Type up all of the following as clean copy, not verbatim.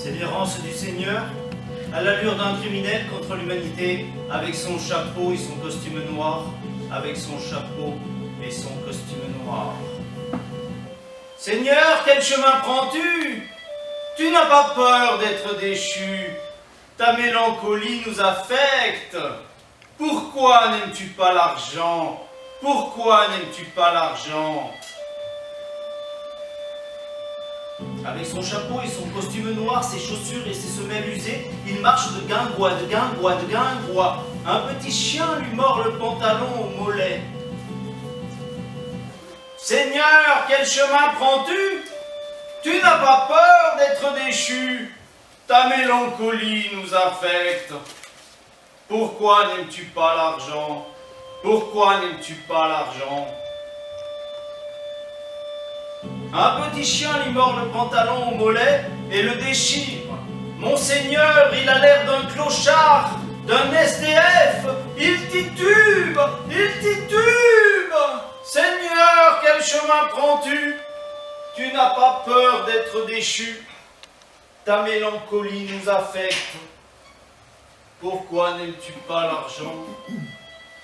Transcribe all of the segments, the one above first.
C'est l'errance du Seigneur, à l'allure d'un criminel contre l'humanité, avec son chapeau et son costume noir, avec son chapeau et son costume noir. Seigneur, quel chemin prends-tu? Tu n'as pas peur d'être déchu. Ta mélancolie nous affecte. Pourquoi n'aimes-tu pas l'argent? Pourquoi n'aimes-tu pas l'argent? Avec son chapeau et son costume noir, ses chaussures et ses semelles usées, il marche de guingois, de guingois, de guingois. Un petit chien lui mord le pantalon au mollet. Seigneur, quel chemin prends-tu? Tu n'as pas peur d'être déchu. Ta mélancolie nous affecte. Pourquoi n'aimes-tu pas l'argent? Pourquoi n'aimes-tu pas l'argent? Un petit chien lui mord le pantalon au mollet et le déchire. Monseigneur, il a l'air d'un clochard, d'un SDF. Il titube, il titube. Seigneur, quel chemin prends-tu? Tu n'as pas peur d'être déchu. Ta mélancolie nous affecte. Pourquoi n'aimes-tu pas l'argent?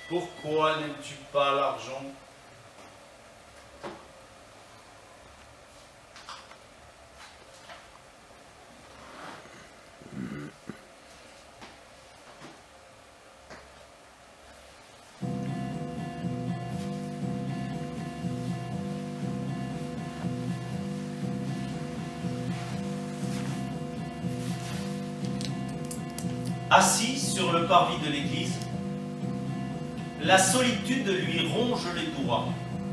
Pourquoi n'aimes-tu pas l'argent? Assis sur le parvis de l'église, la solitude lui ronge les doigts.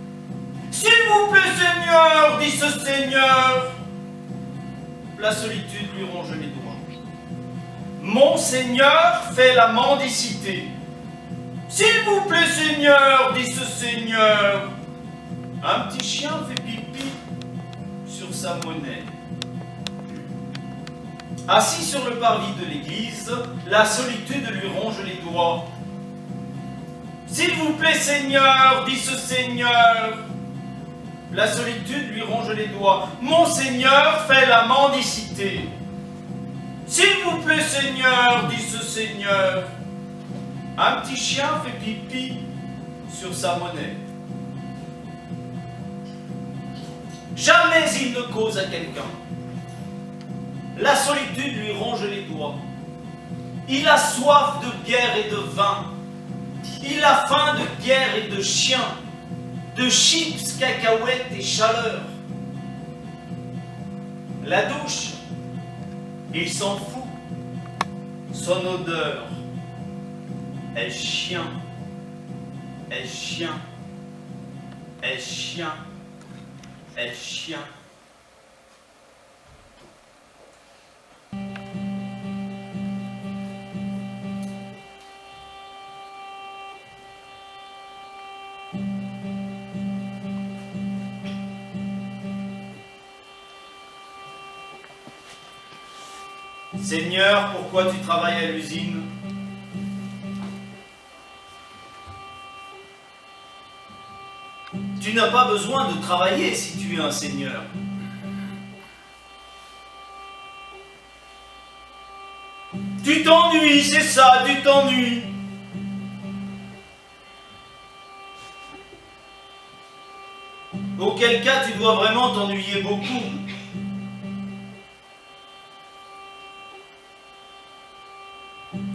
« S'il vous plaît, Seigneur, dit ce Seigneur !» La solitude lui ronge les doigts. « Mon Seigneur fait la mendicité. »« S'il vous plaît, Seigneur, dit ce Seigneur !» Un petit chien fait pipi sur sa monnaie. Assis sur le parvis de l'église, la solitude lui ronge les doigts. « S'il vous plaît, Seigneur, dit ce Seigneur !» La solitude lui ronge les doigts. « Mon Seigneur fait la mendicité. »« S'il vous plaît, Seigneur, dit ce Seigneur !» Un petit chien fait pipi sur sa monnaie. Jamais il ne cause à quelqu'un. La solitude lui ronge les doigts. Il a soif de bière et de vin. Il a faim de bière et de chien, de chips, cacahuètes et chaleur. La douche, il s'en fout. Son odeur est chien, est chien, est chien, est chien. Seigneur, pourquoi tu travailles à l'usine? Tu n'as pas besoin de travailler si tu es un seigneur. Tu t'ennuies, c'est ça, tu t'ennuies. Auquel cas tu dois vraiment t'ennuyer beaucoup.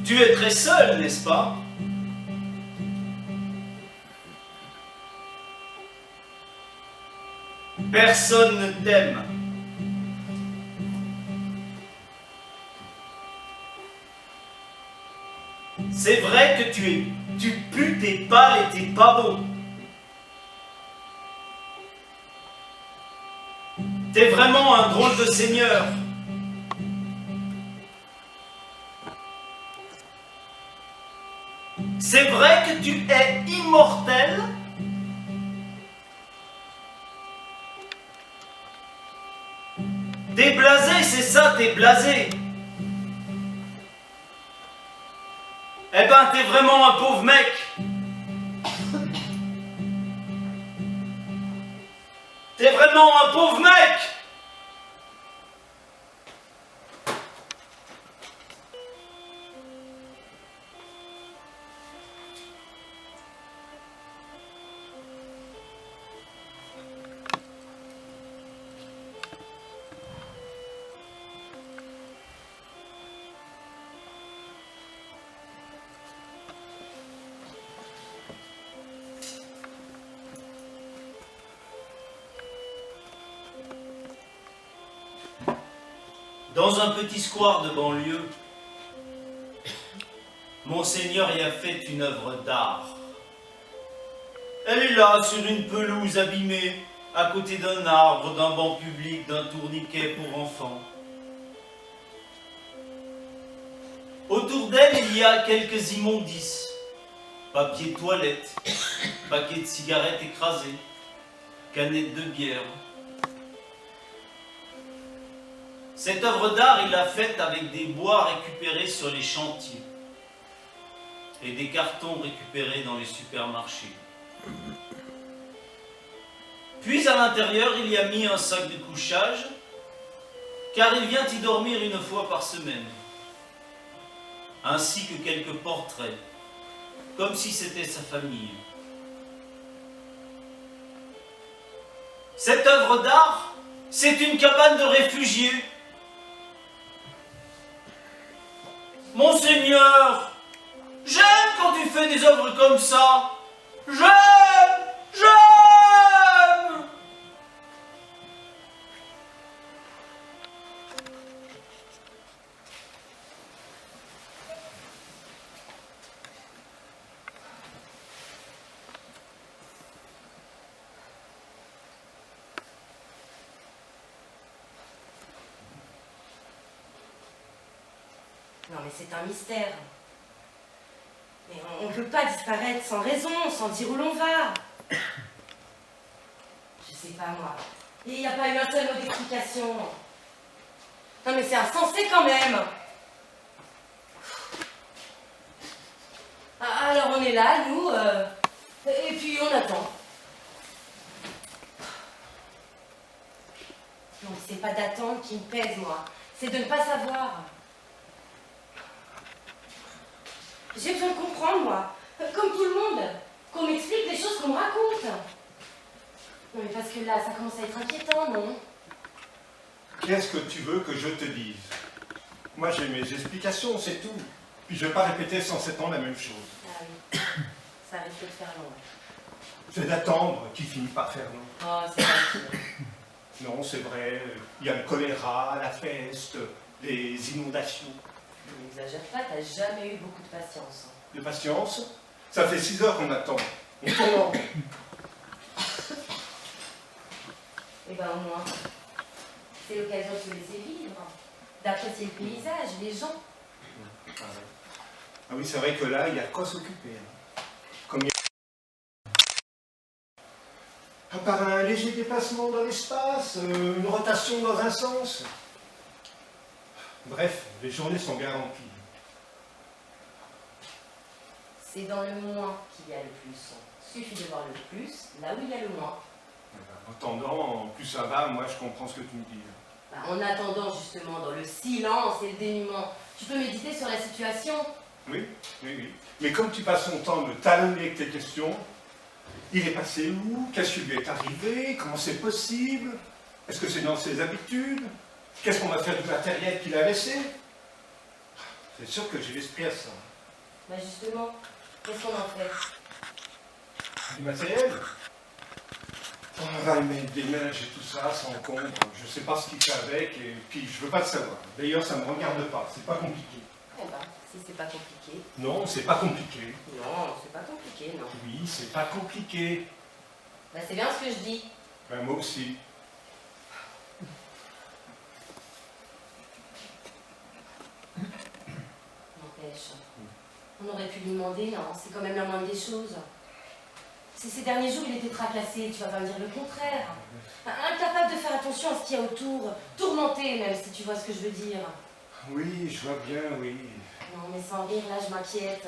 Tu es très seul, n'est-ce pas? Personne ne t'aime. C'est vrai que tu pues, t'es pâle et t'es pas beau. T'es vraiment un drôle de seigneur. C'est vrai que tu es immortel. T'es blasé, c'est ça, t'es blasé. Eh ben, t'es vraiment un pauvre mec. T'es vraiment un pauvre mec. dans un petit square de banlieue, Monseigneur y a fait une œuvre d'art. Elle est là, sur une pelouse abîmée, à côté d'un arbre, d'un banc public, d'un tourniquet pour enfants. Autour d'elle, il y a quelques immondices. Papier de toilette, paquets de cigarettes écrasés, canettes de bière. Cette œuvre d'art, il l'a faite avec des bois récupérés sur les chantiers et des cartons récupérés dans les supermarchés. Puis à l'intérieur, il y a mis un sac de couchage, car il vient y dormir une fois par semaine, ainsi que quelques portraits, comme si c'était sa famille. Cette œuvre d'art, c'est une cabane de réfugiés. Monseigneur, j'aime quand tu fais des œuvres comme ça. J'aime, j'aime. Non mais c'est un mystère. Mais on ne peut pas disparaître sans raison, sans dire où l'on va. Je sais pas moi. Il n'y a pas eu un seul mot d'explication. Non mais c'est insensé quand même. Alors on est là, nous, et puis on attend. Non mais c'est pas d'attendre qui me pèse moi. C'est de ne pas savoir. J'ai besoin de comprendre, moi, comme tout le monde, qu'on m'explique les choses qu'on me raconte. Non, mais parce que là, ça commence à être inquiétant, non? Qu'est-ce que tu veux que je te dise? Moi, j'ai mes explications, c'est tout. Puis je vais pas répéter sans 7 ans la même chose. Ah oui, ça risque de faire long. C'est d'attendre qui finit par faire long. Oh, c'est pas sûr. Non, c'est vrai, il y a le choléra, la peste, les inondations. N'exagère pas, t'as jamais eu beaucoup de patience. De patience, ça fait 6 heures qu'on attend. On tourne en rond. Eh ben au moins, c'est l'occasion de se laisser vivre, d'apprécier le paysage, les gens. Ah oui, c'est vrai que là, il y a de quoi s'occuper. Hein. Comme il y a... À part un léger déplacement dans l'espace, une rotation dans un sens. Bref, les journées sont bien remplies. C'est dans le moins qu'il y a le plus. Suffit de voir le plus, là où il y a le moins. En attendant, plus ça va, moi je comprends ce que tu me dis. Bah, en attendant justement, dans le silence et le dénuement, tu peux méditer sur la situation. Oui, oui, oui. Mais comme tu passes ton temps à me talonner avec tes questions, il est passé où? Qu'est-ce qui lui est arrivé? Comment c'est possible? Est-ce que c'est dans ses habitudes? Qu'est-ce qu'on va faire du matériel qu'il a laissé? C'est sûr que j'ai l'esprit à ça. Bah justement, qu'est-ce qu'on en fait? Du matériel? On va y mettre des neiges et tout ça, sans encombre. Je sais pas ce qu'il fait avec, et puis je veux pas le savoir. D'ailleurs, ça me regarde pas, c'est pas compliqué. Eh ben, si c'est pas compliqué. Non, c'est pas compliqué. Non, c'est pas compliqué, non. Oui, c'est pas compliqué. Bah c'est bien ce que je dis. Ben, moi aussi. N'empêche. On aurait pu lui demander, non, c'est quand même la moindre des choses. Ces derniers jours, il était tracassé, tu vas pas me dire le contraire. Incapable de faire attention à ce qu'il y a autour, tourmenté même, si tu vois ce que je veux dire. Oui, je vois bien, oui. Non, mais sans rire, là, je m'inquiète.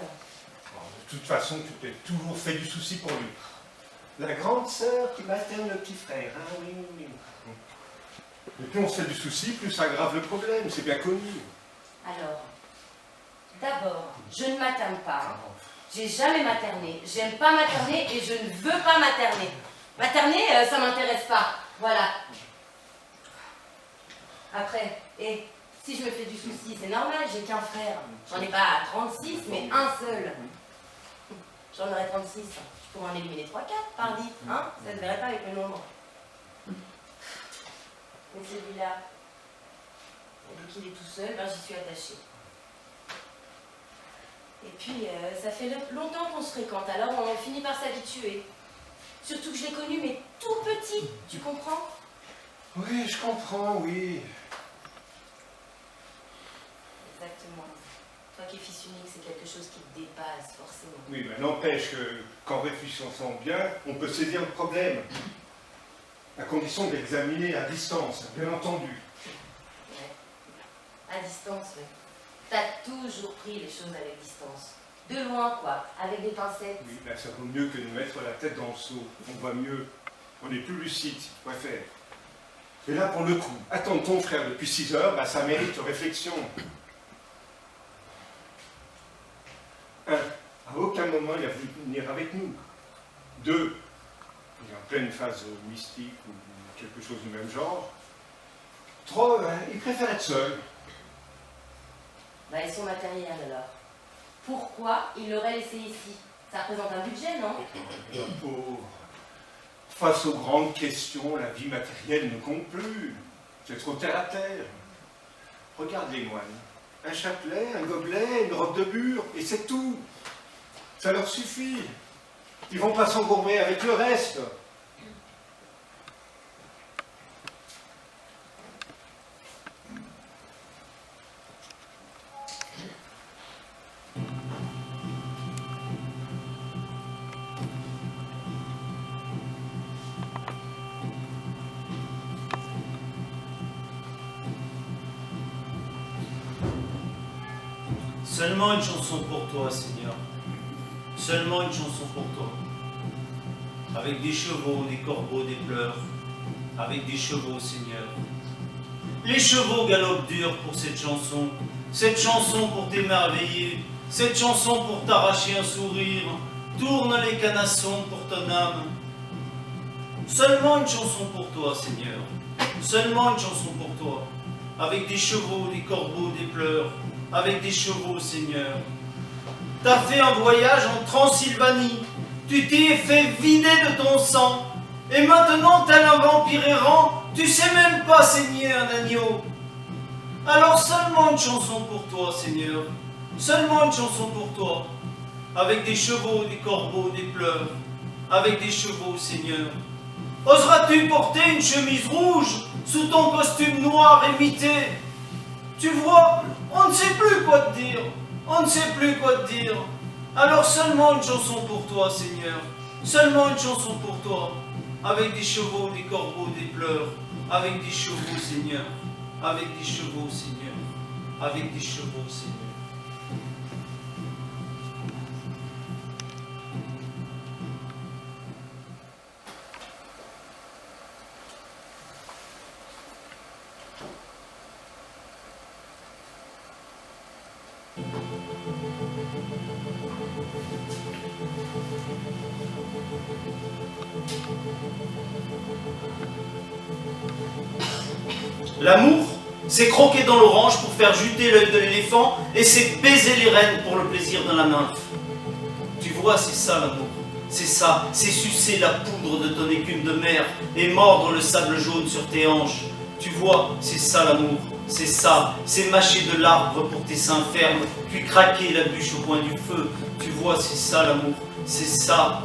Bon, de toute façon, tu t'es toujours fait du souci pour lui. La grande sœur qui materne le petit frère, hein, oui, oui. Et plus on se fait du souci, plus ça aggrave le problème, c'est bien connu. Alors, d'abord, je ne materne pas. J'ai jamais materné. J'aime pas materner et je ne veux pas materner. Materner, ça m'intéresse pas. Voilà. Après, et si je me fais du souci, c'est normal, j'ai qu'un frère. J'en ai pas 36, mais un seul. J'en aurais 36. Je pourrais en éliminer 3-4 par 10, hein? Ça ne se verrait pas avec le nombre. Mais celui-là, Et vu qu'il est tout seul, ben, j'y suis attachée. Et puis, ça fait longtemps qu'on se fréquente, alors on finit par s'habituer. Surtout que je l'ai connu, mais tout petit, tu comprends? Oui, je comprends, oui. Exactement. Toi qui es fils unique, c'est quelque chose qui te dépasse, forcément. Oui, mais n'empêche qu'en réfléchissant bien, on peut saisir le problème. À condition de l'examiner à distance, bien entendu. Ouais. À distance, oui. T'as toujours pris les choses avec distance. De loin, quoi, avec des pincettes. Oui, ben ça vaut mieux que de mettre la tête dans le seau. On voit mieux. On est plus lucide, si tu préfères. Et là, pour le coup, attendre ton frère depuis 6 heures, ben, ça mérite réflexion. 1. À aucun moment il a voulu venir avec nous. 2. Il est en pleine phase mystique ou quelque chose du même genre. 3. Il préfère être seul. Bah, et son matériel, alors? Pourquoi il l'aurait laissé ici? Ça représente un budget, non? Pauvre. Face aux grandes questions, la vie matérielle ne compte plus. C'est trop terre à terre. Regarde les moines. Un chapelet, un gobelet, une robe de bure, et c'est tout. Ça leur suffit. Ils vont pas s'engourmer avec le reste. Seulement une chanson pour toi, Seigneur. Seulement une chanson pour toi. Avec des chevaux, des corbeaux, des pleurs. Avec des chevaux, Seigneur. Les chevaux galopent dur pour cette chanson. Cette chanson pour t'émerveiller. Cette chanson pour t'arracher un sourire. Tourne les canassons pour ton âme. Seulement une chanson pour toi, Seigneur. Seulement une chanson pour toi. Avec des chevaux, des corbeaux, des pleurs. Avec des chevaux, Seigneur. T'as fait un voyage en Transylvanie. Tu t'es fait vider de ton sang. Et maintenant, tel un vampire errant, tu sais même pas saigner un agneau. Alors seulement une chanson pour toi, Seigneur. Seulement une chanson pour toi. Avec des chevaux, des corbeaux, des pleurs. Avec des chevaux, Seigneur. Oseras-tu porter une chemise rouge sous ton costume noir émité? Tu vois, on ne sait plus quoi te dire. On ne sait plus quoi te dire. Alors seulement une chanson pour toi, Seigneur. Seulement une chanson pour toi. Avec des chevaux, des corbeaux, des pleurs. Avec des chevaux, Seigneur. Avec des chevaux, Seigneur. Avec des chevaux, Seigneur. L'amour, c'est croquer dans l'orange pour faire juter l'œil de l'éléphant et c'est baiser les rênes pour le plaisir de la nymphe. Tu vois, c'est ça l'amour. C'est ça, c'est sucer la poudre de ton écume de mer et mordre le sable jaune sur tes hanches. Tu vois, c'est ça l'amour. C'est ça, c'est mâcher de l'arbre pour tes seins fermes, puis craquer la bûche au coin du feu. Tu vois, c'est ça l'amour. C'est ça.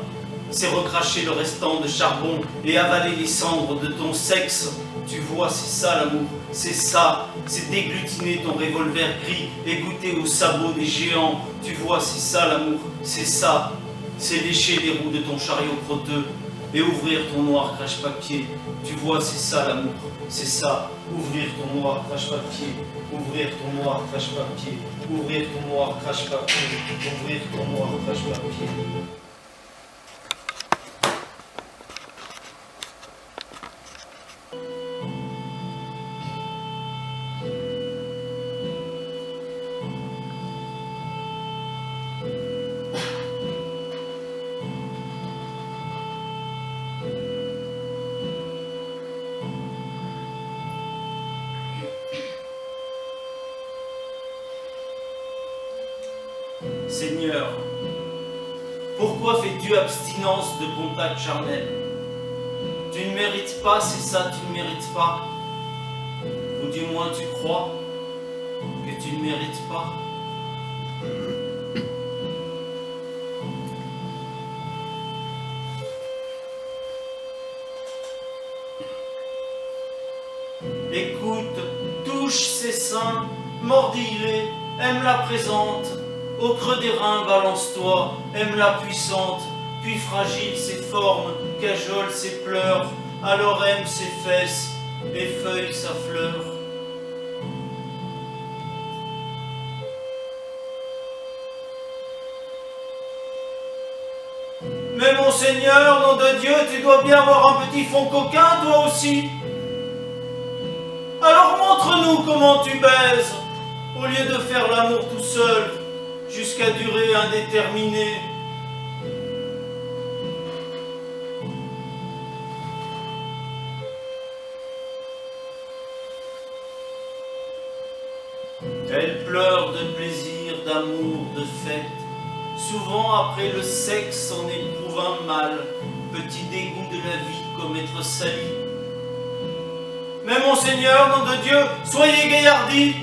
C'est recracher le restant de charbon et avaler les cendres de ton sexe. Tu vois, c'est ça l'amour, c'est ça, c'est déglutiner ton revolver gris et goûter aux sabots des géants. Tu vois, c'est ça l'amour, c'est ça, c'est lécher les roues de ton chariot crotteux et ouvrir ton noir crache-papier. Tu vois, c'est ça l'amour, c'est ça, ouvrir ton noir crache-papier, ouvrir ton noir crache-papier, ouvrir ton noir crache-papier, ouvrir ton noir crache-papier. Seigneur, pourquoi fais-tu abstinence de contact charnel? Tu ne mérites pas, c'est ça, tu ne mérites pas. Ou du moins tu crois. tu ne mérites pas. Écoute, touche ses seins, mordis-les, aime la présente. Au creux des reins, balance-toi, aime la puissante. Puis fragile ses formes, cajole ses pleurs. Alors aime ses fesses, effeuille sa fleur. Mais mon Seigneur, nom de Dieu, tu dois bien avoir un petit fond coquin, toi aussi. Alors montre-nous comment tu baises, au lieu de faire l'amour tout seul, jusqu'à durée indéterminée. Elle pleure de plaisir, d'amour, de fête. Souvent après le sexe, on éprouve un mal, petit dégoût de la vie comme être sali. Mais mon Seigneur, nom de Dieu, soyez gaillardi.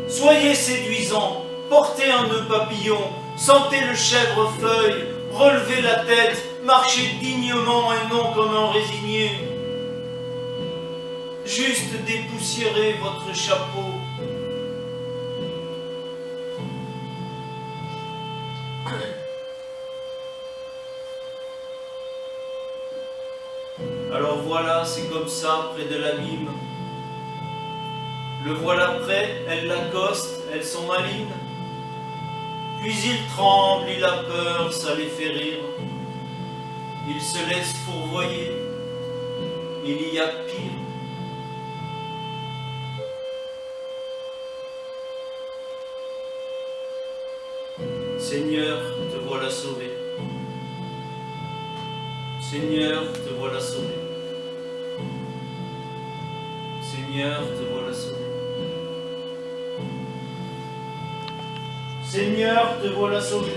Soyez séduisant, portez un nœud papillon, sentez le chèvrefeuille, relevez la tête, marchez dignement et non comme un résigné. Juste dépoussiérez votre chapeau. Alors voilà, c'est comme ça, près de l'abîme. Le voilà prêt, elle l'accoste, elles sont malines. Puis il tremble, il a peur, ça les fait rire. Il se laisse fourvoyer, il y a pire. Seigneur, te voilà sauvé. Seigneur, te voilà sauvé. Seigneur, te voilà sauvé. Seigneur, te voilà sauvé.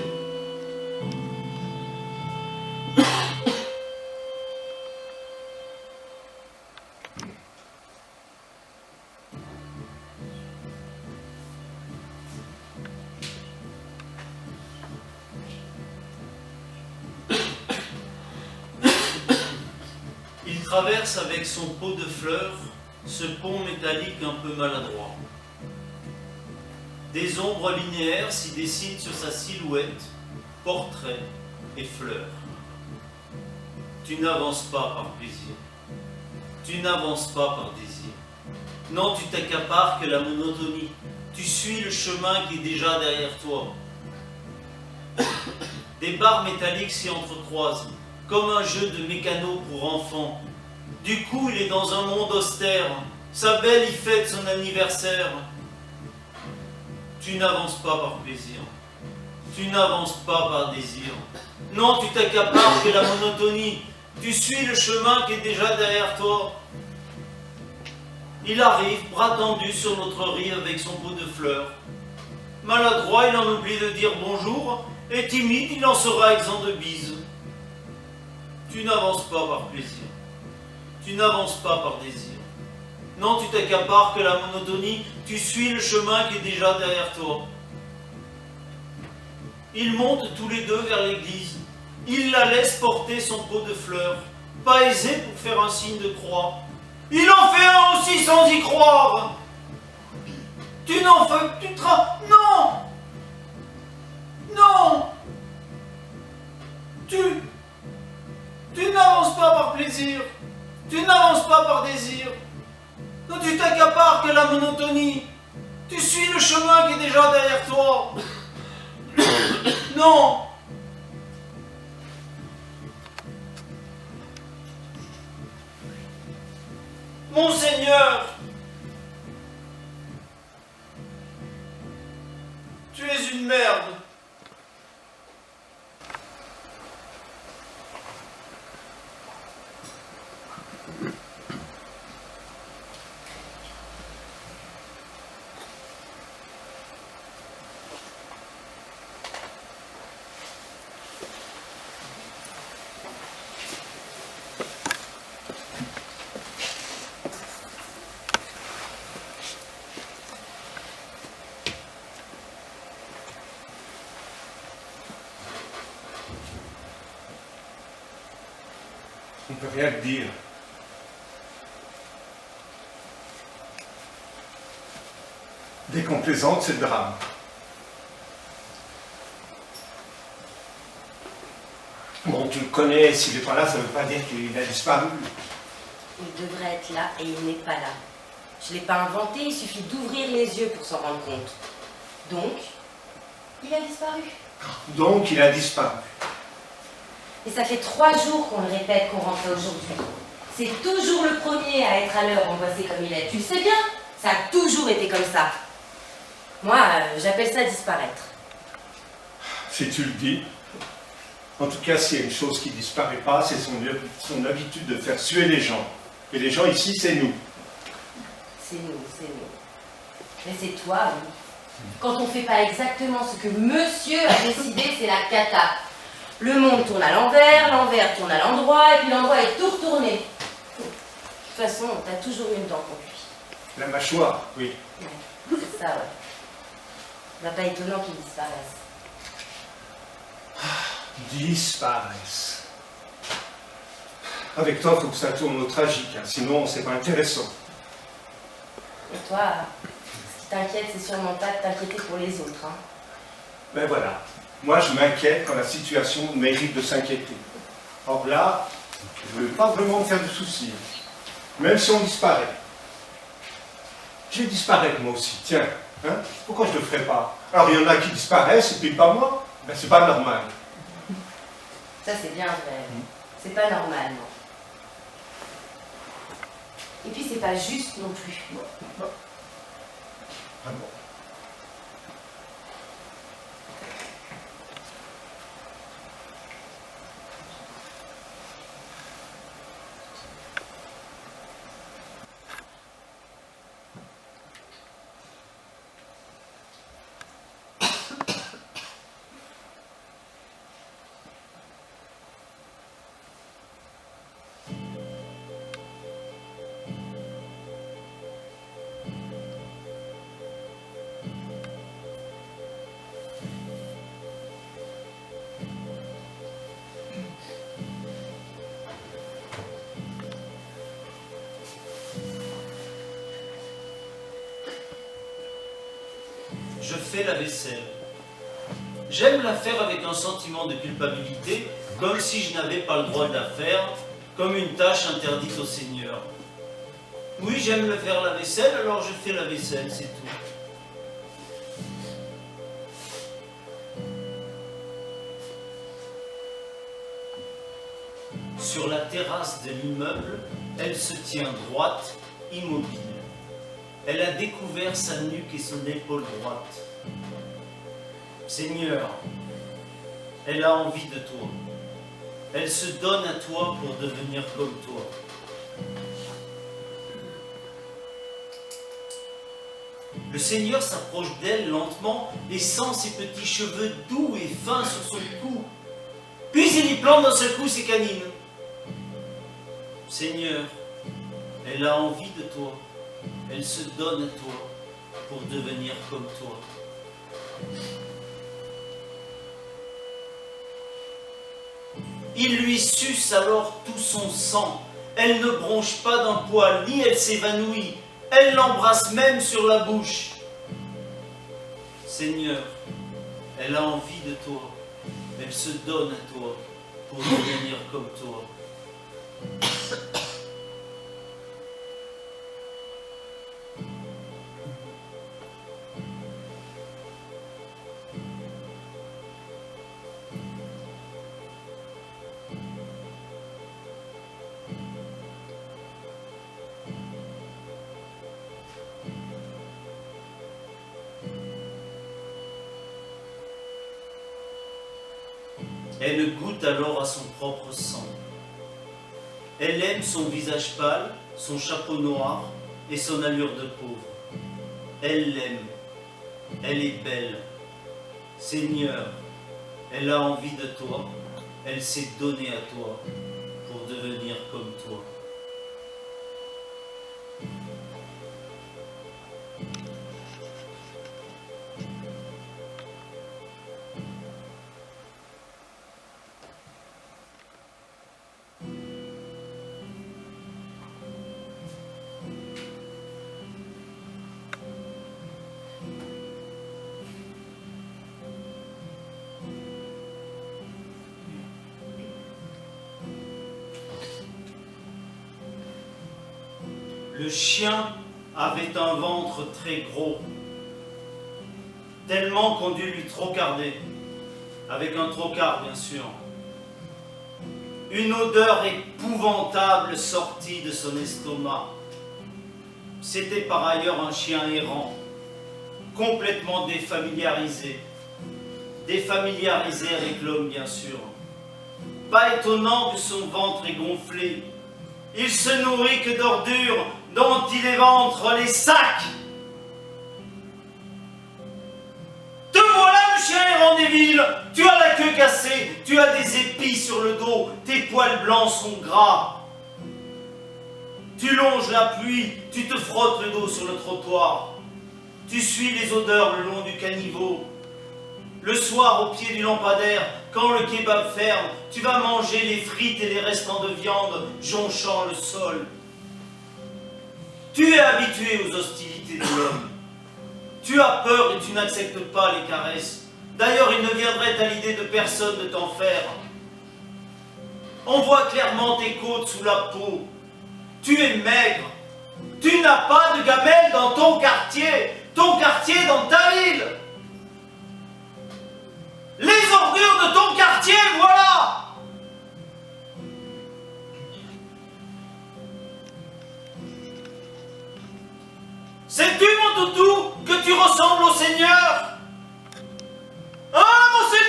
Il traverse avec son pot de fleurs ce pont métallique un peu maladroit. Des ombres linéaires s'y dessinent sur sa silhouette, portraits et fleurs. Tu n'avances pas par plaisir. Tu n'avances pas par désir. Non, tu t'accapares que la monotonie. Tu suis le chemin qui est déjà derrière toi. Des barres métalliques s'y entrecroisent, comme un jeu de mécano pour enfants. Du coup, il est dans un monde austère. Sa belle y fête son anniversaire. Tu n'avances pas par plaisir. Tu n'avances pas par désir. Non, tu t'accapares que la monotonie. Tu suis le chemin qui est déjà derrière toi. Il arrive, bras tendus sur notre rive avec son pot de fleurs. Maladroit, il en oublie de dire bonjour, et timide, il en sera exempt de bises. Tu n'avances pas par plaisir. Tu n'avances pas par désir. Non, tu t'accapares que la monotonie, tu suis le chemin qui est déjà derrière toi. Ils montent tous les deux vers l'église. Il la laisse porter son pot de fleurs, pas aisé pour faire un signe de croix. Il en fait un aussi sans y croire. Tu n'en fais... Non. Non. Tu n'avances pas par plaisir. Tu n'avances pas par désir. Non, tu t'accapares que la monotonie. Tu suis le chemin qui est déjà derrière toi. Non. Mon Seigneur, tu es une merde. On ne peut rien te dire. Dès qu'on plaisante, c'est le drame. Bon, tu le connais, s'il n'est pas là, ça ne veut pas dire qu'il a disparu. Il devrait être là et il n'est pas là. Je ne l'ai pas inventé, il suffit d'ouvrir les yeux pour s'en rendre compte. Donc, il a disparu. Donc, il a disparu. Et ça fait 3 jours qu'on le répète qu'on rentrait aujourd'hui. C'est toujours le premier à être à l'heure angoissé comme il est. Tu le sais bien, ça a toujours été comme ça. Moi, j'appelle ça disparaître. Si tu le dis. En tout cas, s'il y a une chose qui ne disparaît pas, c'est son habitude de faire suer les gens. Et les gens ici, c'est nous. C'est nous, c'est nous. Mais c'est toi, oui. Quand on ne fait pas exactement ce que monsieur a décidé, c'est la cata. Le monde tourne à l'envers, l'envers tourne à l'endroit, et puis l'endroit est tout retourné. De toute façon, t'as toujours eu une dent contre lui. La mâchoire, oui. Ouais, c'est ça, ouais. C'est pas étonnant qu'il disparaisse. Disparaissent. Avec toi, il faut que ça tourne au tragique, hein, sinon c'est pas intéressant. Et toi, ce qui t'inquiète, c'est sûrement pas de t'inquiéter pour les autres, hein. Ben voilà. Moi, je m'inquiète quand la situation mérite de s'inquiéter. Or là, je ne veux pas vraiment me faire de soucis. Même si on disparaît. Je vais disparaître moi aussi, tiens. Hein? Pourquoi je ne le ferais pas? Alors il y en a qui disparaissent et puis pas moi. Ben c'est pas normal. Ça, c'est bien vrai. C'est pas normal, non. Et puis, c'est pas juste non plus. Ah bon. Je fais la vaisselle. J'aime la faire avec un sentiment de culpabilité, comme si je n'avais pas le droit de la faire, comme une tâche interdite au Seigneur. Oui, j'aime le faire la vaisselle, alors je fais la vaisselle, c'est tout. Sur la terrasse de l'immeuble, elle se tient droite, immobile. Elle a découvert sa nuque et son épaule droite. Seigneur, elle a envie de toi. Elle se donne à toi pour devenir comme toi. Le Seigneur s'approche d'elle lentement et sent ses petits cheveux doux et fins sur son cou. Puis il y plante d'un seul coup ses canines. Seigneur, elle a envie de toi. Elle se donne à toi pour devenir comme toi. Il lui suce alors tout son sang. Elle ne bronche pas d'un poil, ni elle s'évanouit. Elle l'embrasse même sur la bouche. Seigneur, elle a envie de toi. Elle se donne à toi pour devenir comme toi. Elle goûte alors à son propre sang. Elle aime son visage pâle, son chapeau noir et son allure de pauvre. Elle l'aime. Elle est belle. Seigneur, elle a envie de toi. Elle s'est donnée à toi pour devenir comme toi. Le chien avait un ventre très gros, tellement qu'on dut lui trocarder, avec un trocard bien sûr. Une odeur épouvantable sortit de son estomac. C'était par ailleurs un chien errant, complètement défamiliarisé avec l'homme bien sûr. Pas étonnant que son ventre est gonflé. Il se nourrit que d'ordures dont il éventre les sacs. Te voilà le chien errant des villes. Tu as la queue cassée, tu as des épis sur le dos, tes poils blancs sont gras. Tu longes la pluie, tu te frottes le dos sur le trottoir. Tu suis les odeurs le long du caniveau. Le soir, au pied du lampadaire, quand le kebab ferme, tu vas manger les frites et les restants de viande jonchant le sol. Tu es habitué aux hostilités de l'homme. Tu as peur et tu n'acceptes pas les caresses. D'ailleurs, il ne viendrait à l'idée de personne de t'en faire. On voit clairement tes côtes sous la peau. Tu es maigre. Tu n'as pas de gamelle dans ton quartier dans ta ville. Les ordures de ton quartier, voilà. Sais-tu, mon toutou, que tu ressembles au Seigneur? Ah, mon Seigneur!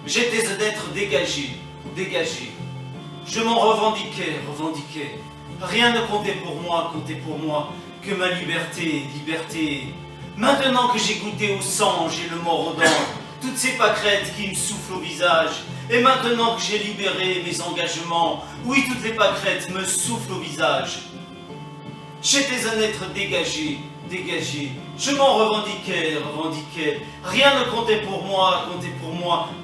J'étais un être dégagé. Je m'en revendiquais. Rien ne comptait pour moi, que ma liberté. Maintenant que j'ai goûté au sang, j'ai le mort aux dents, toutes ces pâquerettes qui me soufflent au visage, et maintenant que j'ai libéré mes engagements, oui, toutes les pâquerettes me soufflent au visage. J'étais un être dégagé. Je m'en revendiquais. Rien ne comptait pour moi,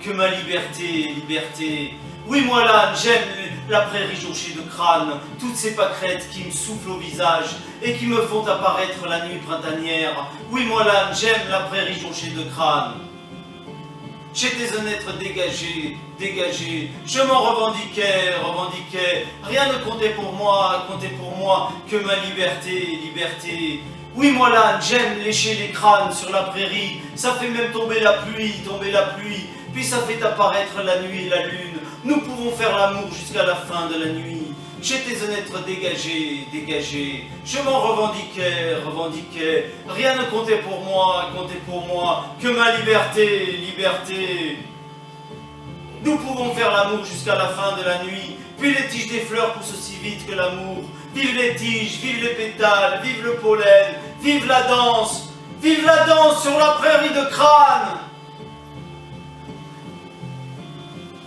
que ma liberté. Oui, moi là, j'aime la prairie jonchée de crânes, toutes ces pâquerettes qui me soufflent au visage et qui me font apparaître la nuit printanière. Oui, moi là, j'aime la prairie jonchée de crânes. J'étais un être dégagé. Je m'en revendiquais. Rien ne comptait pour moi, que ma liberté. Oui, moi là, j'aime lécher les crânes sur la prairie. Ça fait même tomber la pluie. Puis ça fait apparaître la nuit et la lune. Nous pouvons faire l'amour jusqu'à la fin de la nuit. J'étais un être dégagé. Je m'en revendiquais. Rien ne comptait pour moi, que ma liberté. Nous pouvons faire l'amour jusqu'à la fin de la nuit. Puis les tiges des fleurs poussent aussi vite que l'amour. Vive les tiges, vive les pétales, vive le pollen, vive la danse sur la prairie de crâne.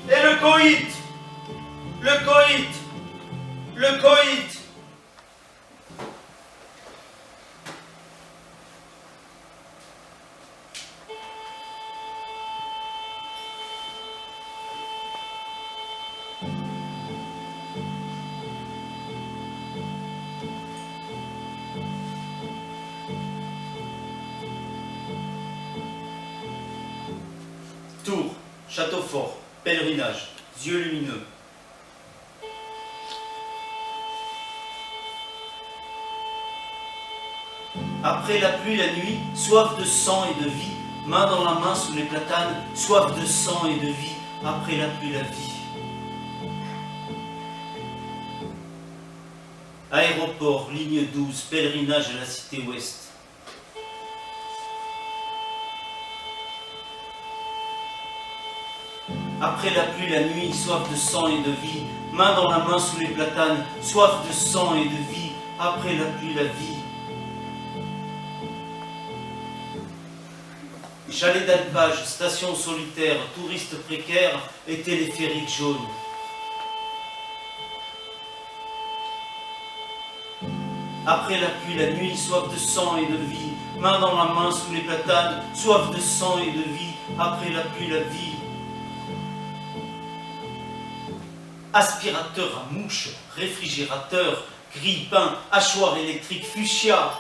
Et le coït. Tours, château fort, pèlerinage, yeux lumineux. Après la pluie, la nuit, soif de sang et de vie, main dans la main sous les platanes, soif de sang et de vie, après la pluie, la vie. Aéroport, ligne 12, pèlerinage à la cité ouest. Après la pluie, la nuit, soif de sang et de vie, main dans la main sous les platanes, soif de sang et de vie, après la pluie, la vie. Chalet d'alpage, station solitaire, touristes précaires et téléphérique jaune. Après la pluie, la nuit, soif de sang et de vie, main dans la main sous les platanes, soif de sang et de vie, après la pluie, la vie. aspirateur à mouches, réfrigérateur, grille-pain, hachoir électrique, fuchsia.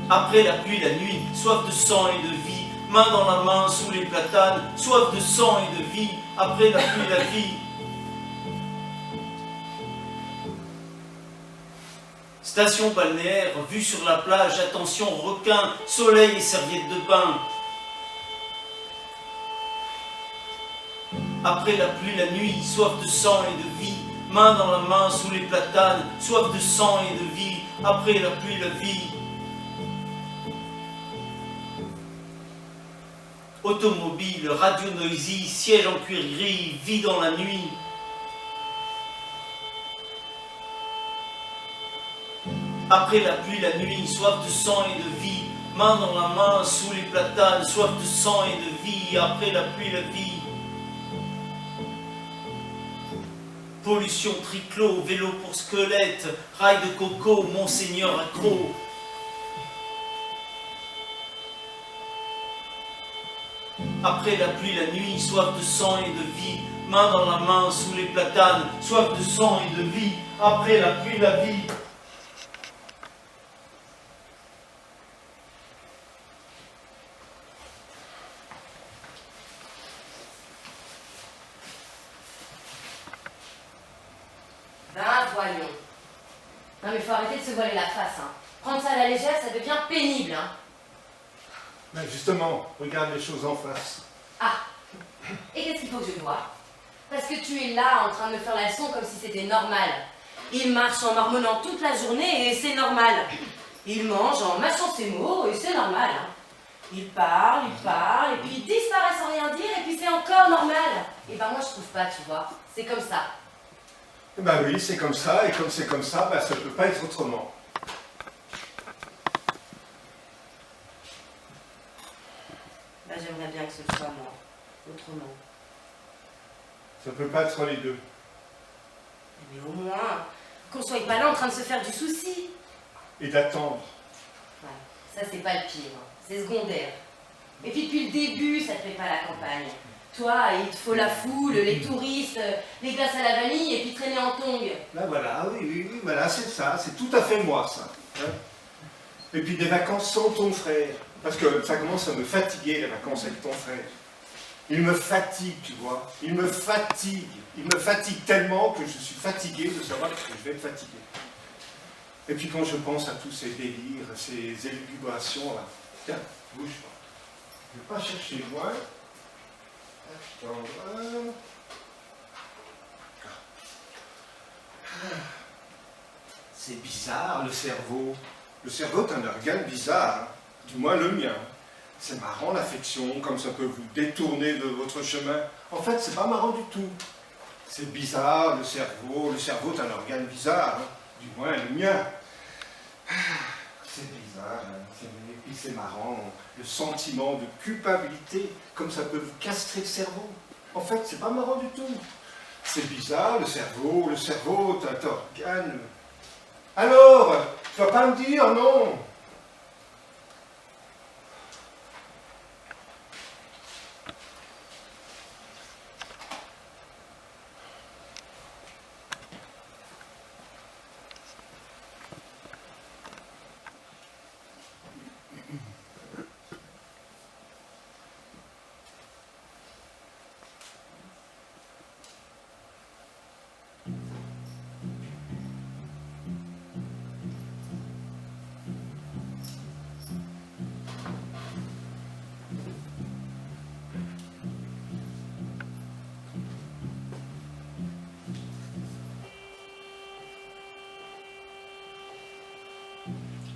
Après la pluie, la nuit, soif de sang et de vie, main dans la main sous les platanes, soif de sang et de vie, après la pluie, la vie. Station balnéaire, vue sur la plage, attention requin, soleil et serviette de bain. Après la pluie, la nuit, soif de sang et de vie, main dans la main sous les platanes, soif de sang et de vie, après la pluie, la vie. Automobile, radio noisy, siège en cuir gris, vie dans la nuit. Après la pluie, la nuit, soif de sang et de vie, main dans la main sous les platanes, soif de sang et de vie, après la pluie, la vie. Pollution triclot, vélo pour squelette, rail de coco, monseigneur accro. Après la pluie, la nuit, soif de sang et de vie, main dans la main sous les platanes, soif de sang et de vie, après la pluie, la vie. Ben voyons. Non mais faut arrêter de se voiler la face, hein. Prendre ça à la légère, ça devient pénible, hein. Ben justement, regarde les choses en face. Ah. Et qu'est-ce qu'il faut que je vois? Parce que tu es là en train de me faire la leçon comme si c'était normal. Il marche en marmonnant toute la journée et c'est normal. Il mange en mâchant ses mots et c'est normal, hein. Il parle, et puis il disparaît sans rien dire et puis c'est encore normal. Et ben moi je trouve pas, tu vois. C'est comme ça. Ben oui, c'est comme ça, et comme c'est comme ça, ben ça ne peut pas être autrement. Ben j'aimerais bien que ce soit moi. Autrement. Ça ne peut pas être les deux. Mais au moins, qu'on soit pas là en train de se faire du souci. Et d'attendre. Ouais, ça c'est pas le pire, hein. C'est secondaire. Et puis depuis le début, ça te fait pas la campagne. Toi, il te faut la foule, les touristes, les glaces à la vanille et puis traîner en tongs. Là voilà, oui, voilà, c'est ça, c'est tout à fait moi ça. Hein. Et puis des vacances sans ton frère. Parce que ça commence à me fatiguer les vacances avec ton frère. Il me fatigue, tu vois. Il me fatigue. Il me fatigue tellement que je suis fatigué de savoir que je vais être fatigué. Et puis quand je pense à tous ces délires, ces élucubrations là, tiens, bouge pas. Je ne vais pas chercher loin. Attends, voilà. C'est bizarre le cerveau. Le cerveau est un organe bizarre, hein. Du moins le mien. C'est marrant l'affection, comme ça peut vous détourner de votre chemin. En fait, c'est pas marrant du tout. C'est bizarre le cerveau est un organe bizarre, hein. Du moins le mien. C'est bizarre, hein. Et puis c'est marrant, le sentiment de culpabilité, comme ça peut vous castrer le cerveau. En fait, c'est pas marrant du tout. C'est bizarre, le cerveau est un organe. Alors, tu vas pas me dire non?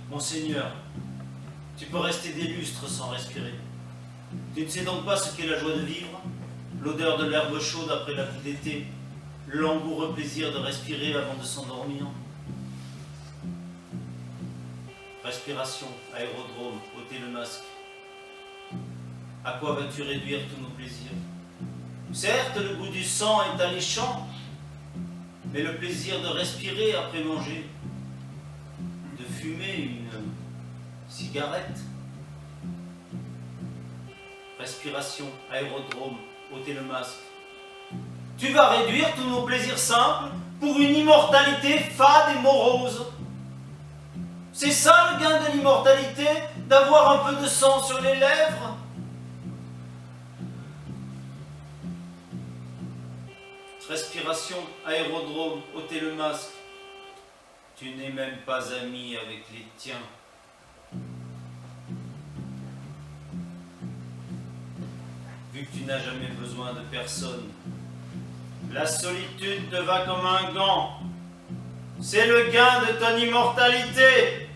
Monseigneur, tu peux rester des lustres sans respirer. Tu ne sais donc pas ce qu'est la joie de vivre, l'odeur de l'herbe chaude après la pluie d'été, le langoureux plaisir de respirer avant de s'endormir. Respiration, aérodrome, ôtez le masque. À quoi vas-tu réduire tous nos plaisirs? Certes, le goût du sang est alléchant, mais le plaisir de respirer après manger, de fumer une cigarette. Respiration, aérodrome, ôtez le masque. Tu vas réduire tous nos plaisirs simples pour une immortalité fade et morose. C'est ça le gain de l'immortalité, d'avoir un peu de sang sur les lèvres? Respiration, aérodrome, ôtez le masque. Tu n'es même pas ami avec les tiens. Vu que tu n'as jamais besoin de personne, la solitude te va comme un gant. C'est le gain de ton immortalité.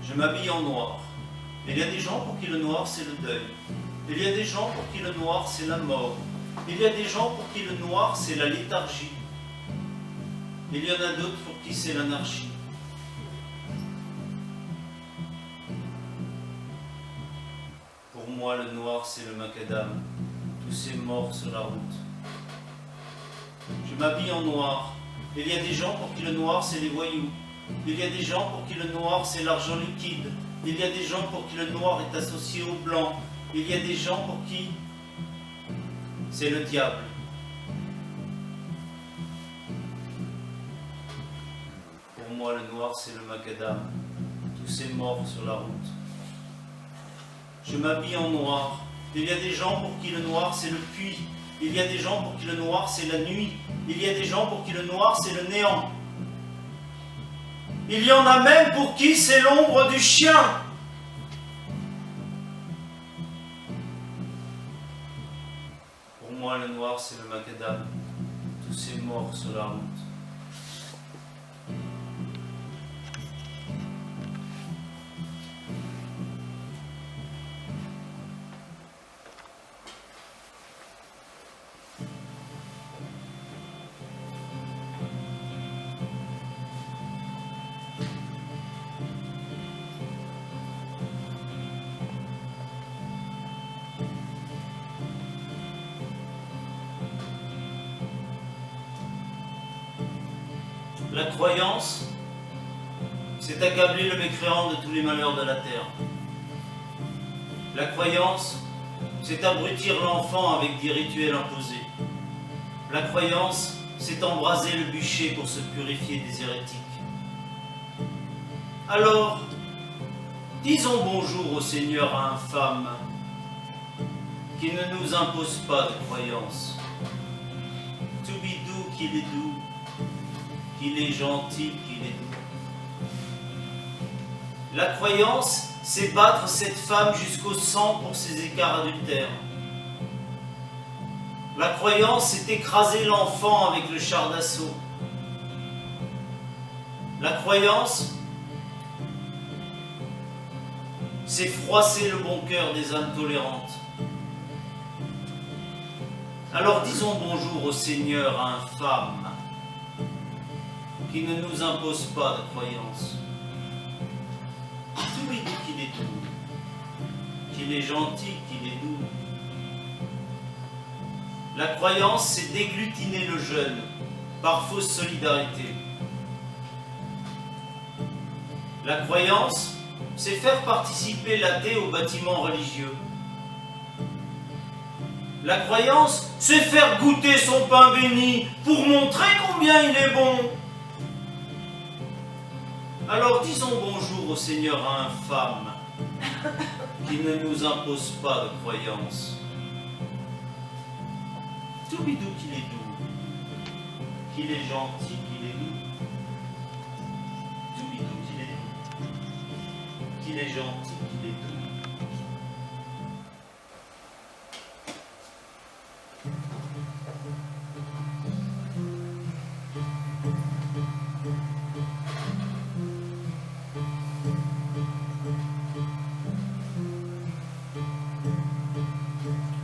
Je m'habille en noir. Il y a des gens pour qui le noir c'est le deuil. Il y a des gens pour qui le noir c'est la mort. Il y a des gens pour qui le noir c'est la léthargie. Il y en a d'autres pour qui c'est l'anarchie. Pour moi le noir c'est le macadam. Tous ces morts sur la route. Je m'habille en noir. Il y a des gens pour qui le noir c'est les voyous. Il y a des gens pour qui le noir c'est l'argent liquide. Il y a des gens pour qui le noir est associé au blanc. Il y a des gens pour qui c'est le diable. Pour moi le noir c'est le macadam. Tous ces morts sur la route. Je m'habille en noir. Il y a des gens pour qui le noir c'est le puits. Il y a des gens pour qui le noir c'est la nuit. Il y a des gens pour qui le noir c'est le néant. Il y en a même pour qui c'est l'ombre du chien. Pour moi, le noir, c'est le macadam. Tous ces morts sur la route. La croyance, c'est accabler le mécréant de tous les malheurs de la terre. La croyance, c'est abrutir l'enfant avec des rituels imposés. La croyance, c'est embraser le bûcher pour se purifier des hérétiques. Alors, disons bonjour au Seigneur infâme, qui ne nous impose pas de croyance. To be doux qu'il est doux, qu'il est gentil, qu'il est doux. La croyance, c'est battre cette femme jusqu'au sang pour ses écarts adultères. La croyance, c'est écraser l'enfant avec le char d'assaut. La croyance, c'est froisser le bon cœur des âmes tolérantes. Alors disons bonjour au Seigneur infâme, qui ne nous impose pas de croyance. Tout lui dit qu'il est doux, qu'il est gentil, qu'il est doux. La croyance, c'est déglutiner le jeune par fausse solidarité. La croyance, c'est faire participer l'athée au bâtiment religieux. La croyance, c'est faire goûter son pain béni pour montrer combien il est bon. Alors disons bonjour au Seigneur infâme, qui ne nous impose pas de croyance. Tout bidou qu'il est doux, qu'il est gentil, qu'il est doux. Tout bidou qu'il est doux, qu'il est gentil, qu'il est doux.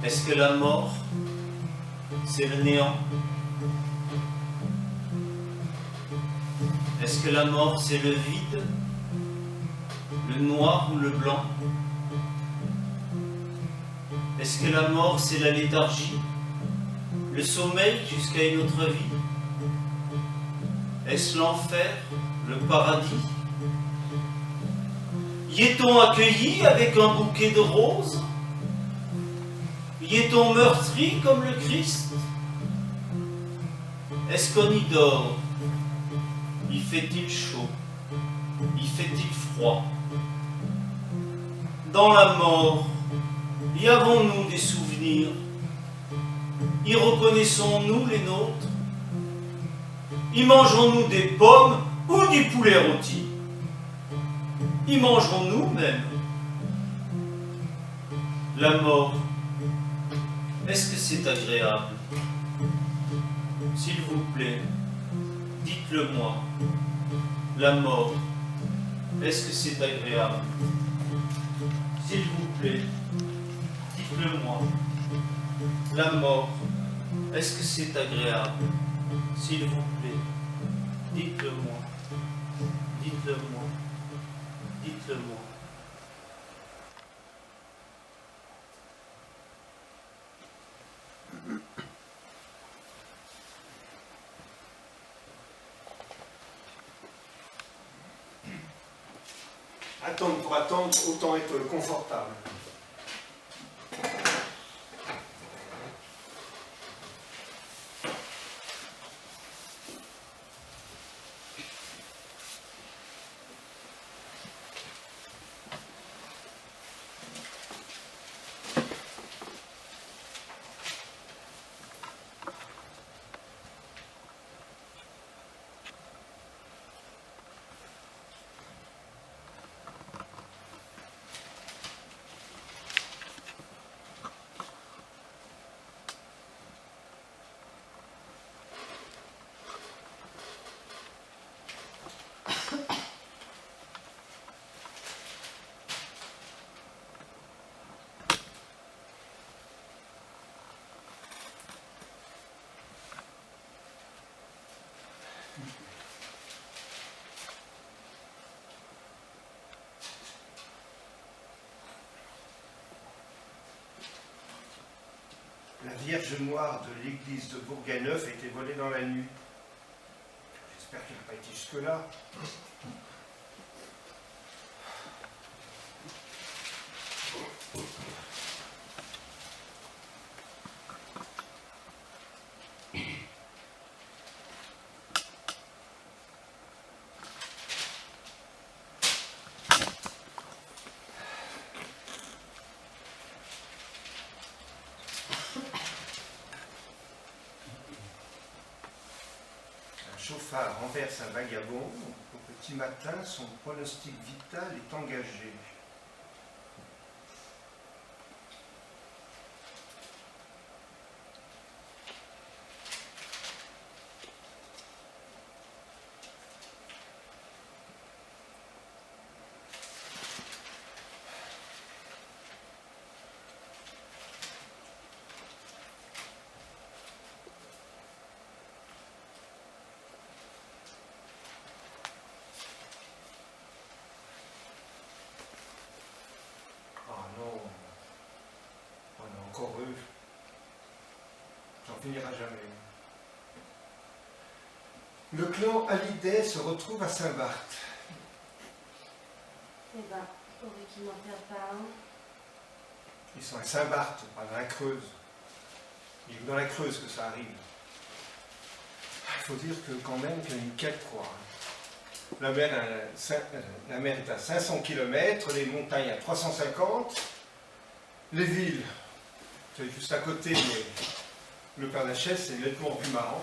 Est-ce que la mort, c'est le néant? Est-ce que la mort, c'est le vide, le noir ou le blanc? Est-ce que la mort, c'est la léthargie, le sommeil jusqu'à une autre vie? Est-ce l'enfer, le paradis? Y est-on accueilli avec un bouquet de roses? Y est-on meurtri comme le Christ? Est-ce qu'on y dort? Y fait-il chaud? Y fait-il froid? Dans la mort, y avons-nous des souvenirs? Y reconnaissons-nous les nôtres? Y mangerons-nous des pommes ou du poulet rôti? Y mangerons-nous même? La mort, est-ce que c'est agréable? S'il vous plaît, dites-le moi. La mort, est-ce que c'est agréable? S'il vous plaît, dites-le moi. La mort, est-ce que c'est agréable? S'il vous plaît, dites-le moi. Dites-le moi. Dites-le moi. Attendre pour attendre, autant être confortable. La Vierge Noire de l'église de Bourganeuf a été volée dans la nuit. J'espère qu'elle n'a pas été jusque-là. Un chauffard renverse un vagabond. Au petit matin, son pronostic vital est engagé. Non, on est encore eux. J'en finirai jamais. Le clan Hallyday se retrouve à Saint-Barth. Eh ben, pourvu qu'ils n'en perdent pas un. Ils sont à Saint-Barth, pas dans la Creuse. Il est dans la Creuse que ça arrive. Il faut dire que quand même qu'il y a une quête, quoi. La mer est à 500 km, les montagnes à 350, les villes, c'est juste à côté, mais le Père-Lachaise, c'est nettement plus marrant.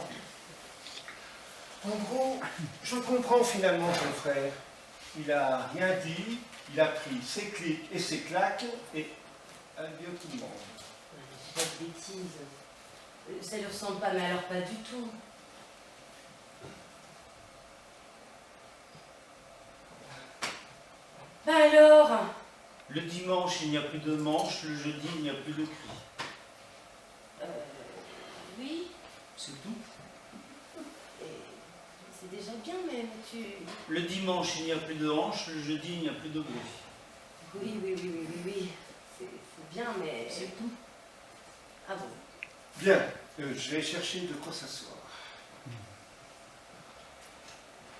En gros, je comprends finalement ton frère. Il a rien dit, il a pris ses clics et ses claques, et adieu tout le monde. Pas de bêtises. Ça lui ressemble pas, mais alors pas du tout. Bah alors? Le dimanche, il n'y a plus de manche, le jeudi, il n'y a plus de cri. Le dimanche, il n'y a plus de hanches, le jeudi, il n'y a plus de bruit. Oui. C'est bien, mais... C'est tout. Ah bon? Bien, je vais chercher de quoi s'asseoir.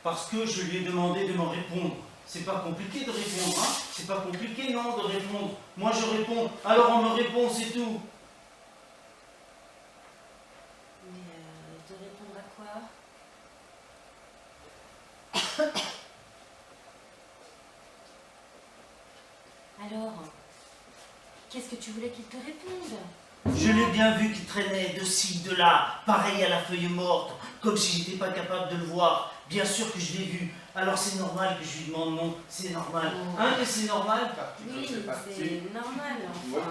Parce que je lui ai demandé de me répondre. C'est pas compliqué de répondre, hein? C'est pas compliqué, non, de répondre. Moi, je réponds, alors on me répond, c'est tout. Mais de répondre à quoi? Alors, qu'est-ce que tu voulais qu'il te réponde? Je l'ai bien vu qu'il traînait de ci, de là, pareil à la feuille morte, comme si j'étais pas capable de le voir. Bien sûr que je l'ai vu, alors c'est normal que je lui demande non, c'est normal. Hein, mais c'est normal? Oui, c'est normal, enfin,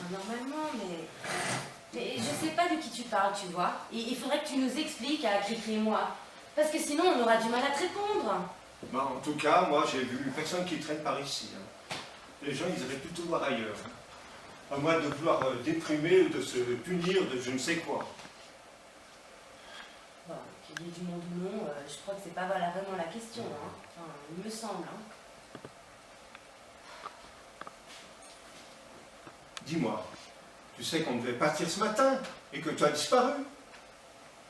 normalement, mais je sais pas de qui tu parles, tu vois. Il faudrait que tu nous expliques à Cricri et moi, parce que sinon on aura du mal à te répondre. Bon, en tout cas, moi, j'ai vu personne qui traîne par ici. Hein. Les gens, ils iraient plutôt voir ailleurs. Hein. À moins de vouloir déprimer ou de se punir de je ne sais quoi. Bon, qu'il y ait du monde ou non, je crois que c'est pas voilà, vraiment la question, hein. Enfin, il me semble, hein. Dis-moi, tu sais qu'on devait partir ce matin et que tu as disparu.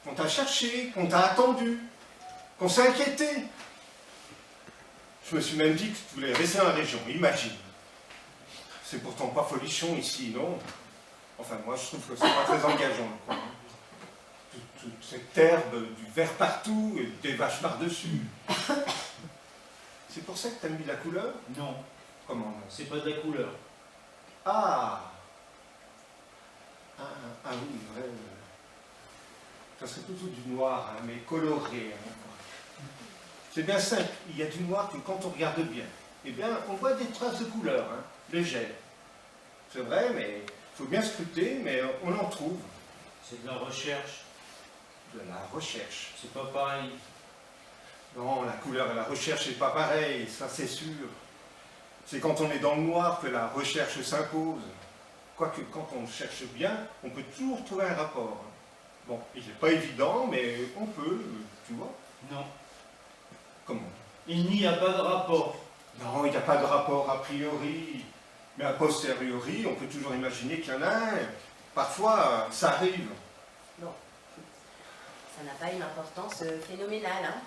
Qu'on t'a cherché, qu'on t'a attendu, qu'on s'est inquiété. Je me suis même dit que tu voulais rester dans la région, imagine. C'est pourtant pas folichon ici, non? Enfin, moi, je trouve que c'est pas très engageant, quoi. Toute cette herbe, du verre partout et des vaches par-dessus. C'est pour ça que t'as mis la couleur? Non, Comment non? c'est pas de la couleur. Ah oui, vrai. Ça serait plutôt du noir, hein, mais coloré. Hein. C'est bien simple, il y a du noir que quand on regarde bien, eh bien, on voit des traces de couleur, hein, légères. C'est vrai, mais il faut bien scruter, mais on en trouve. C'est de la recherche, De la recherche. c'est pas pareil. Non, la couleur et la recherche, c'est pas pareil, ça c'est sûr. C'est quand on est dans le noir que la recherche s'impose. Quoique, quand on cherche bien, on peut toujours trouver un rapport. Bon, il n'est pas évident, mais on peut, tu vois. Non, Comment? il n'y a pas de rapport. Non, il n'y a pas de rapport a priori. Mais a posteriori, on peut toujours imaginer qu'il y en a un. Parfois, ça arrive. Non, ça n'a pas une importance phénoménale, hein.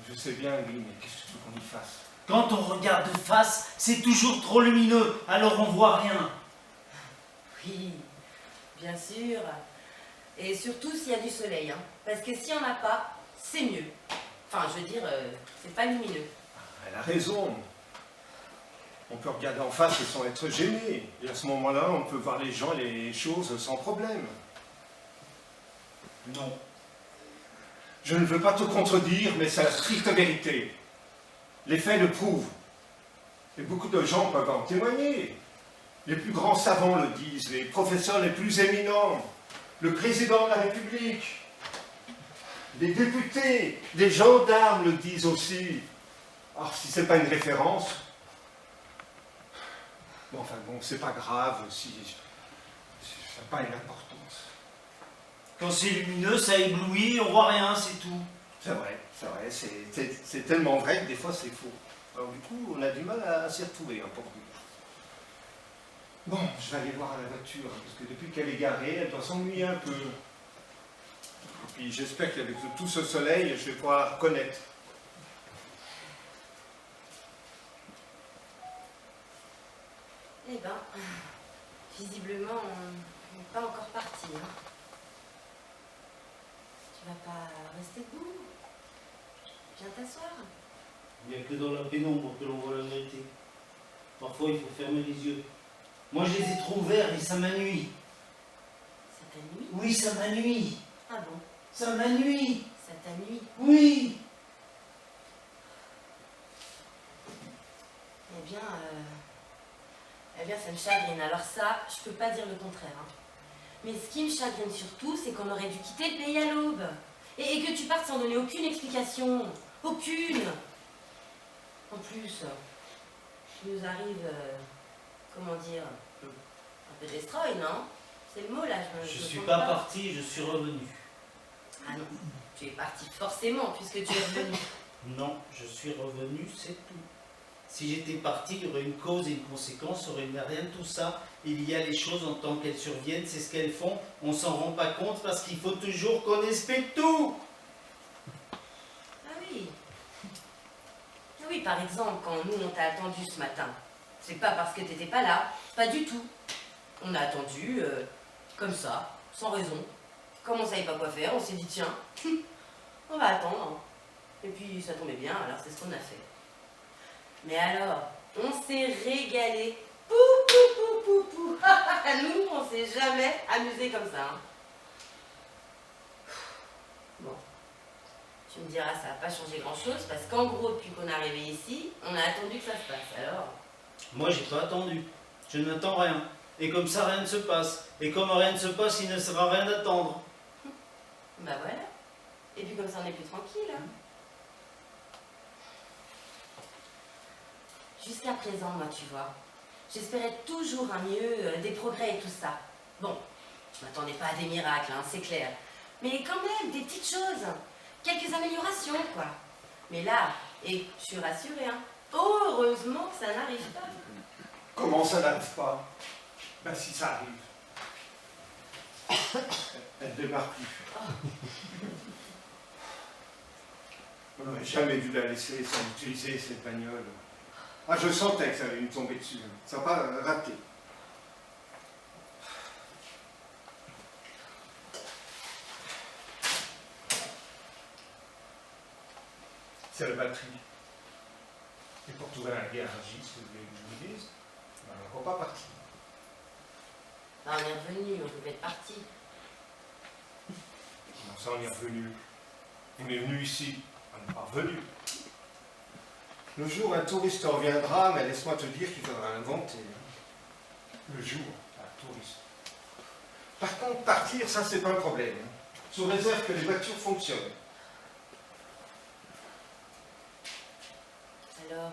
Je sais bien, oui, mais qu'est-ce que tu veux qu'on y fasse? Quand on regarde de face, c'est toujours trop lumineux, alors on voit rien. Oui, bien sûr. Et surtout s'il y a du soleil, hein. Parce que s'il n'y en a pas, c'est mieux. Enfin, je veux dire, c'est pas lumineux. Elle a raison. On peut regarder en face sans être gêné. Et à ce moment-là, on peut voir les gens et les choses sans problème. Non. Je ne veux pas te contredire, mais c'est la stricte vérité. Les faits le prouvent. Et beaucoup de gens peuvent en témoigner. Les plus grands savants le disent, les professeurs les plus éminents, le président de la République, les députés, les gendarmes le disent aussi. Alors, si ce n'est pas une référence, bon, enfin bon, c'est pas grave si ça n'a pas une importance. Quand c'est lumineux, ça éblouit, on voit rien, c'est tout. C'est vrai, c'est tellement vrai que des fois c'est faux. Alors du coup, on a du mal à s'y retrouver, hein, pour dire. Bon, je vais aller voir à la voiture, hein, parce que depuis qu'elle est garée, elle doit s'ennuyer un peu. Et puis j'espère qu'avec tout ce soleil, je vais pouvoir la reconnaître. Eh ben, visiblement, on n'est pas encore parti, hein. Tu vas pas rester debout? Viens t'asseoir. Il n'y a que dans la pénombre que l'on voit la vérité. Parfois, il faut fermer les yeux. Moi, je les ai trop ouverts et ça m'ennuie. Ça t'ennuie? Oui, ça m'ennuie. Ah bon? Ça m'ennuie. Ça t'ennuie? Oui. Eh bien, ça me chagrine. Alors ça, je peux pas dire le contraire, hein. Mais ce qui me chagrine surtout, c'est qu'on aurait dû quitter le pays à l'aube. Et que tu partes sans donner aucune explication. Aucune. En plus, il nous arrive, comment dire, un peu destroy, non? C'est le mot là. Je me suis trompe pas parti, je suis revenu. Ah non, tu es parti forcément puisque tu es revenu. Non, je suis revenu, c'est tout. Si j'étais parti, il y aurait une cause et une conséquence, il n'y aurait rien de tout ça. Il y a les choses en tant qu'elles surviennent, c'est ce qu'elles font. On s'en rend pas compte parce qu'il faut toujours qu'on explique tout. Ah oui. Ah oui, par exemple, quand nous on t'a attendu ce matin, c'est pas parce que t'étais pas là, pas du tout. On a attendu, comme ça, sans raison. Comme on savait pas quoi faire, on s'est dit tiens, on va attendre. Et puis ça tombait bien, alors c'est ce qu'on a fait. Mais alors, on s'est régalé. Pou, pou, pou, pou, pou. Nous, on s'est jamais amusé comme ça. Hein. Bon, tu me diras, ça n'a pas changé grand-chose, parce qu'en gros, depuis qu'on est arrivé ici, on a attendu que ça se passe. Alors, Moi, j'ai pas attendu. Je n'attends rien. Et comme ça, rien ne se passe. Et comme rien ne se passe, il ne sert à rien d'attendre. bah voilà. Et puis comme ça, on est plus tranquille. Hein. Jusqu'à présent, moi, tu vois, j'espérais toujours un mieux, des progrès et tout ça. Bon, je m'attendais pas à des miracles, hein, c'est clair. Mais quand même, des petites choses. Quelques améliorations, quoi. Mais là, et je suis rassurée, hein, heureusement que ça n'arrive pas. Comment ça n'arrive pas? Ben si ça arrive. Elle ne démarre plus. On n'aurait jamais dû la laisser sans utiliser cette bagnole. Ah, je sentais que ça allait nous tomber dessus. Ça n'a pas raté. C'est la batterie. Et pour trouver un garagiste, vous voulez que je vous dise, ben, on n'est encore pas parti. Bah, on est revenu, on devait être parti. Non, ça, on est revenu. On est venu ici. On n'est pas revenu. Le jour où un touriste reviendra, mais laisse-moi te dire qu'il faudra inventer. Le jour, un touriste. Par contre, partir, ça, c'est pas un problème. Sous réserve que les voitures fonctionnent. Alors,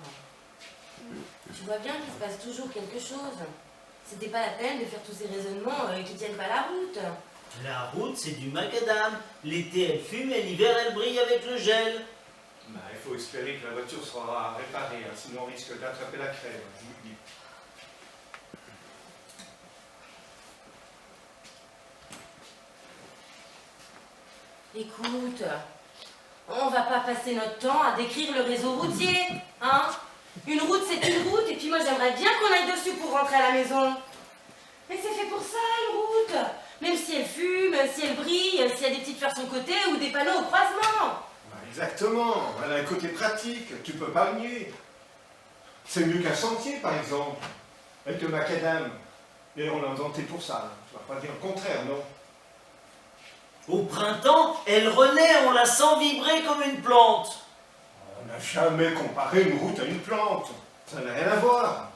tu vois bien qu'il se passe toujours quelque chose. C'était pas la peine de faire tous ces raisonnements qui tiennent pas la route. La route, c'est du macadam. L'été, elle fume et l'hiver, elle brille avec le gel. Ben, il faut espérer que la voiture sera réparée, hein, sinon on risque d'attraper la crève, je vous le dis. Écoute, on va pas passer notre temps à décrire le réseau routier, hein? Une route, c'est une route, et puis moi j'aimerais bien qu'on aille dessus pour rentrer à la maison. Mais c'est fait pour ça, une route. Même si elle fume, si elle brille, s'il y a des petites fleurs sur le côté ou des panneaux au croisement. Exactement, elle a un côté pratique, tu peux pas le nier. C'est mieux qu'un sentier, par exemple, avec le macadam. Et on l'a inventé pour ça, tu vas pas dire le contraire, non? Au printemps, elle renaît, on la sent vibrer comme une plante. On n'a jamais comparé une route à une plante, ça n'a rien à voir.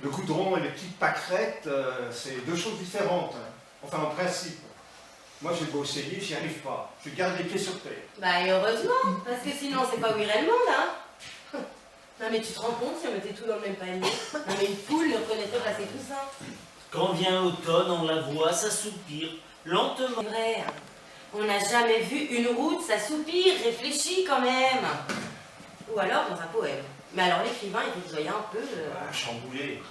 Le goudron et les petites pâquerettes, c'est deux choses différentes, hein. Enfin, en principe. Moi, j'ai beau essayer, j'y arrive pas. Je garde les pieds sur terre. Bah et heureusement, parce que sinon c'est pas où irait le monde, hein. Non mais tu te rends compte si on mettait tout dans le même panier? Non mais une poule ne reconnaîtrait pas, c'est tout ça. Quand vient automne, on la voit, ça soupire, lentement. C'est vrai, hein. On n'a jamais vu une route, ça soupire, réfléchit quand même. Ou alors dans un poème. Mais alors l'écrivain, il faut que vous voyez un peu... Ah, chamboulé,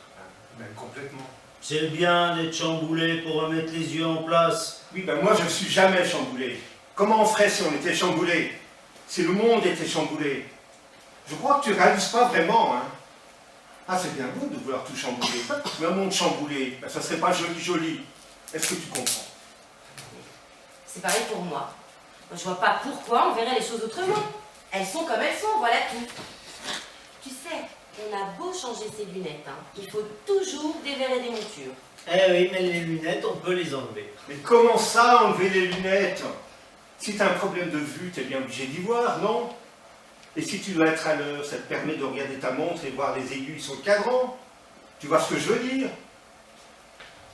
même complètement. C'est bien d'être chamboulé pour remettre les yeux en place. Oui, ben moi, je suis jamais chamboulé. Comment on ferait si on était chamboulé? Si le monde était chamboulé? Je crois que tu réalises pas vraiment, hein. Ah, c'est bien beau de vouloir tout chambouler. Mais un monde chamboulé, ben, ça serait pas joli. Est-ce que tu comprends? C'est pareil pour moi. Je vois pas pourquoi on verrait les choses autrement. Elles sont comme elles sont, voilà tout. Tu sais, on a beau changer ses lunettes, hein, il faut toujours déverrer des montures. Eh oui, mais les lunettes, on peut les enlever. Mais comment ça, enlever les lunettes? Si tu as un problème de vue, tu es bien obligé d'y voir, non? Et si tu dois être à l'heure, ça te permet de regarder ta montre et voir les aiguilles sur le cadran. Tu vois ce que je veux dire?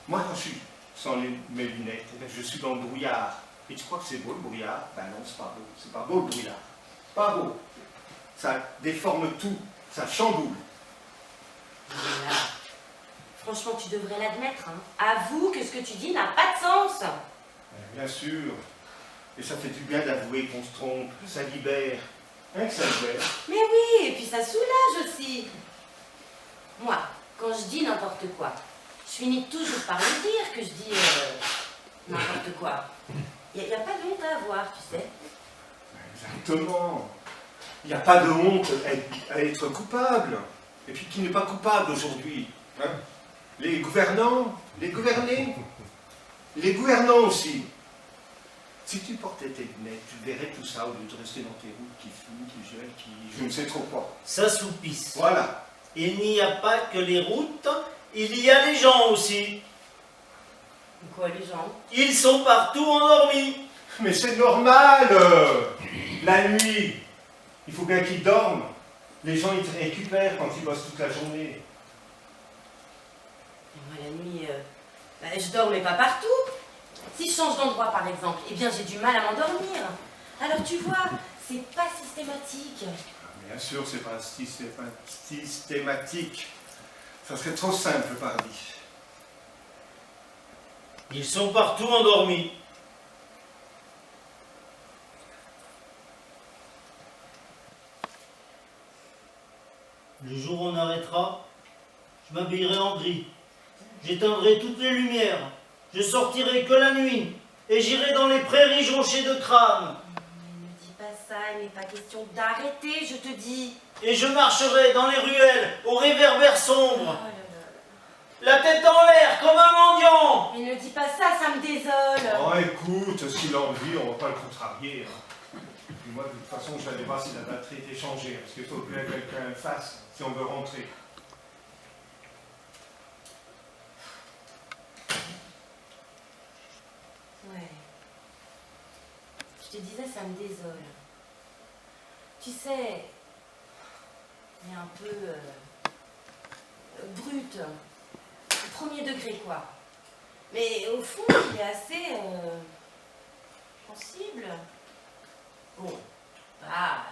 Moi, quand je suis sans mes lunettes, eh bien, je suis dans le brouillard. Et tu crois que c'est beau le brouillard? Ben non, c'est pas beau. C'est pas beau le brouillard. Pas beau. Ça déforme tout. Ça chamboule. Mais là, franchement, tu devrais l'admettre. Hein. Avoue que ce que tu dis n'a pas de sens. Bien sûr. Et ça fait du bien d'avouer qu'on se trompe, que ça libère. Hein, que ça libère. Mais oui, et puis ça soulage aussi. Moi, quand je dis n'importe quoi, je finis toujours par le dire que je dis n'importe quoi. Il n'y a pas de honte à avoir, tu sais. Exactement. Il n'y a pas de honte à être coupable. Et puis qui n'est pas coupable aujourd'hui, hein? Les gouvernants, les gouvernés, les gouvernants aussi. Si tu portais tes lunettes, tu verrais tout ça au lieu de rester dans tes routes qui fument, qui gèlent, qui... je ne sais trop quoi. S'assoupissent. Voilà. Il n'y a pas que les routes, il y a les gens aussi. Quoi, les gens? Ils sont partout endormis. Mais c'est normal. La nuit, il faut bien qu'ils dorment. Les gens, ils te récupèrent quand ils bossent toute la journée. Et moi, la nuit, je dors, mais pas partout. Si je change d'endroit, par exemple, eh bien, j'ai du mal à m'endormir. Alors, tu vois, c'est pas systématique. Bien sûr, c'est pas systématique. Ça serait trop simple, paradis. Ils sont partout endormis. Le jour où on arrêtera, je m'habillerai en gris. J'éteindrai toutes les lumières. Je sortirai que la nuit. Et j'irai dans les prairies jonchées de crânes. Mais ne dis pas ça, il n'est pas question d'arrêter, je te dis. Et je marcherai dans les ruelles, aux réverbères sombres. Oh là là. La tête en l'air, comme un mendiant. Mais ne dis pas ça, ça me désole. Oh, écoute, s'il a envie, on va pas le contrarier. Hein. Puis moi, de toute façon, je vais aller voir si la batterie est échangée. Parce qu'il faut bien que quelqu'un le fasse, si on veut rentrer. Ouais. Je te disais, ça me désole. Tu sais, il est un peu brut, premier degré quoi. Mais au fond, il est assez sensible. Bon, bah...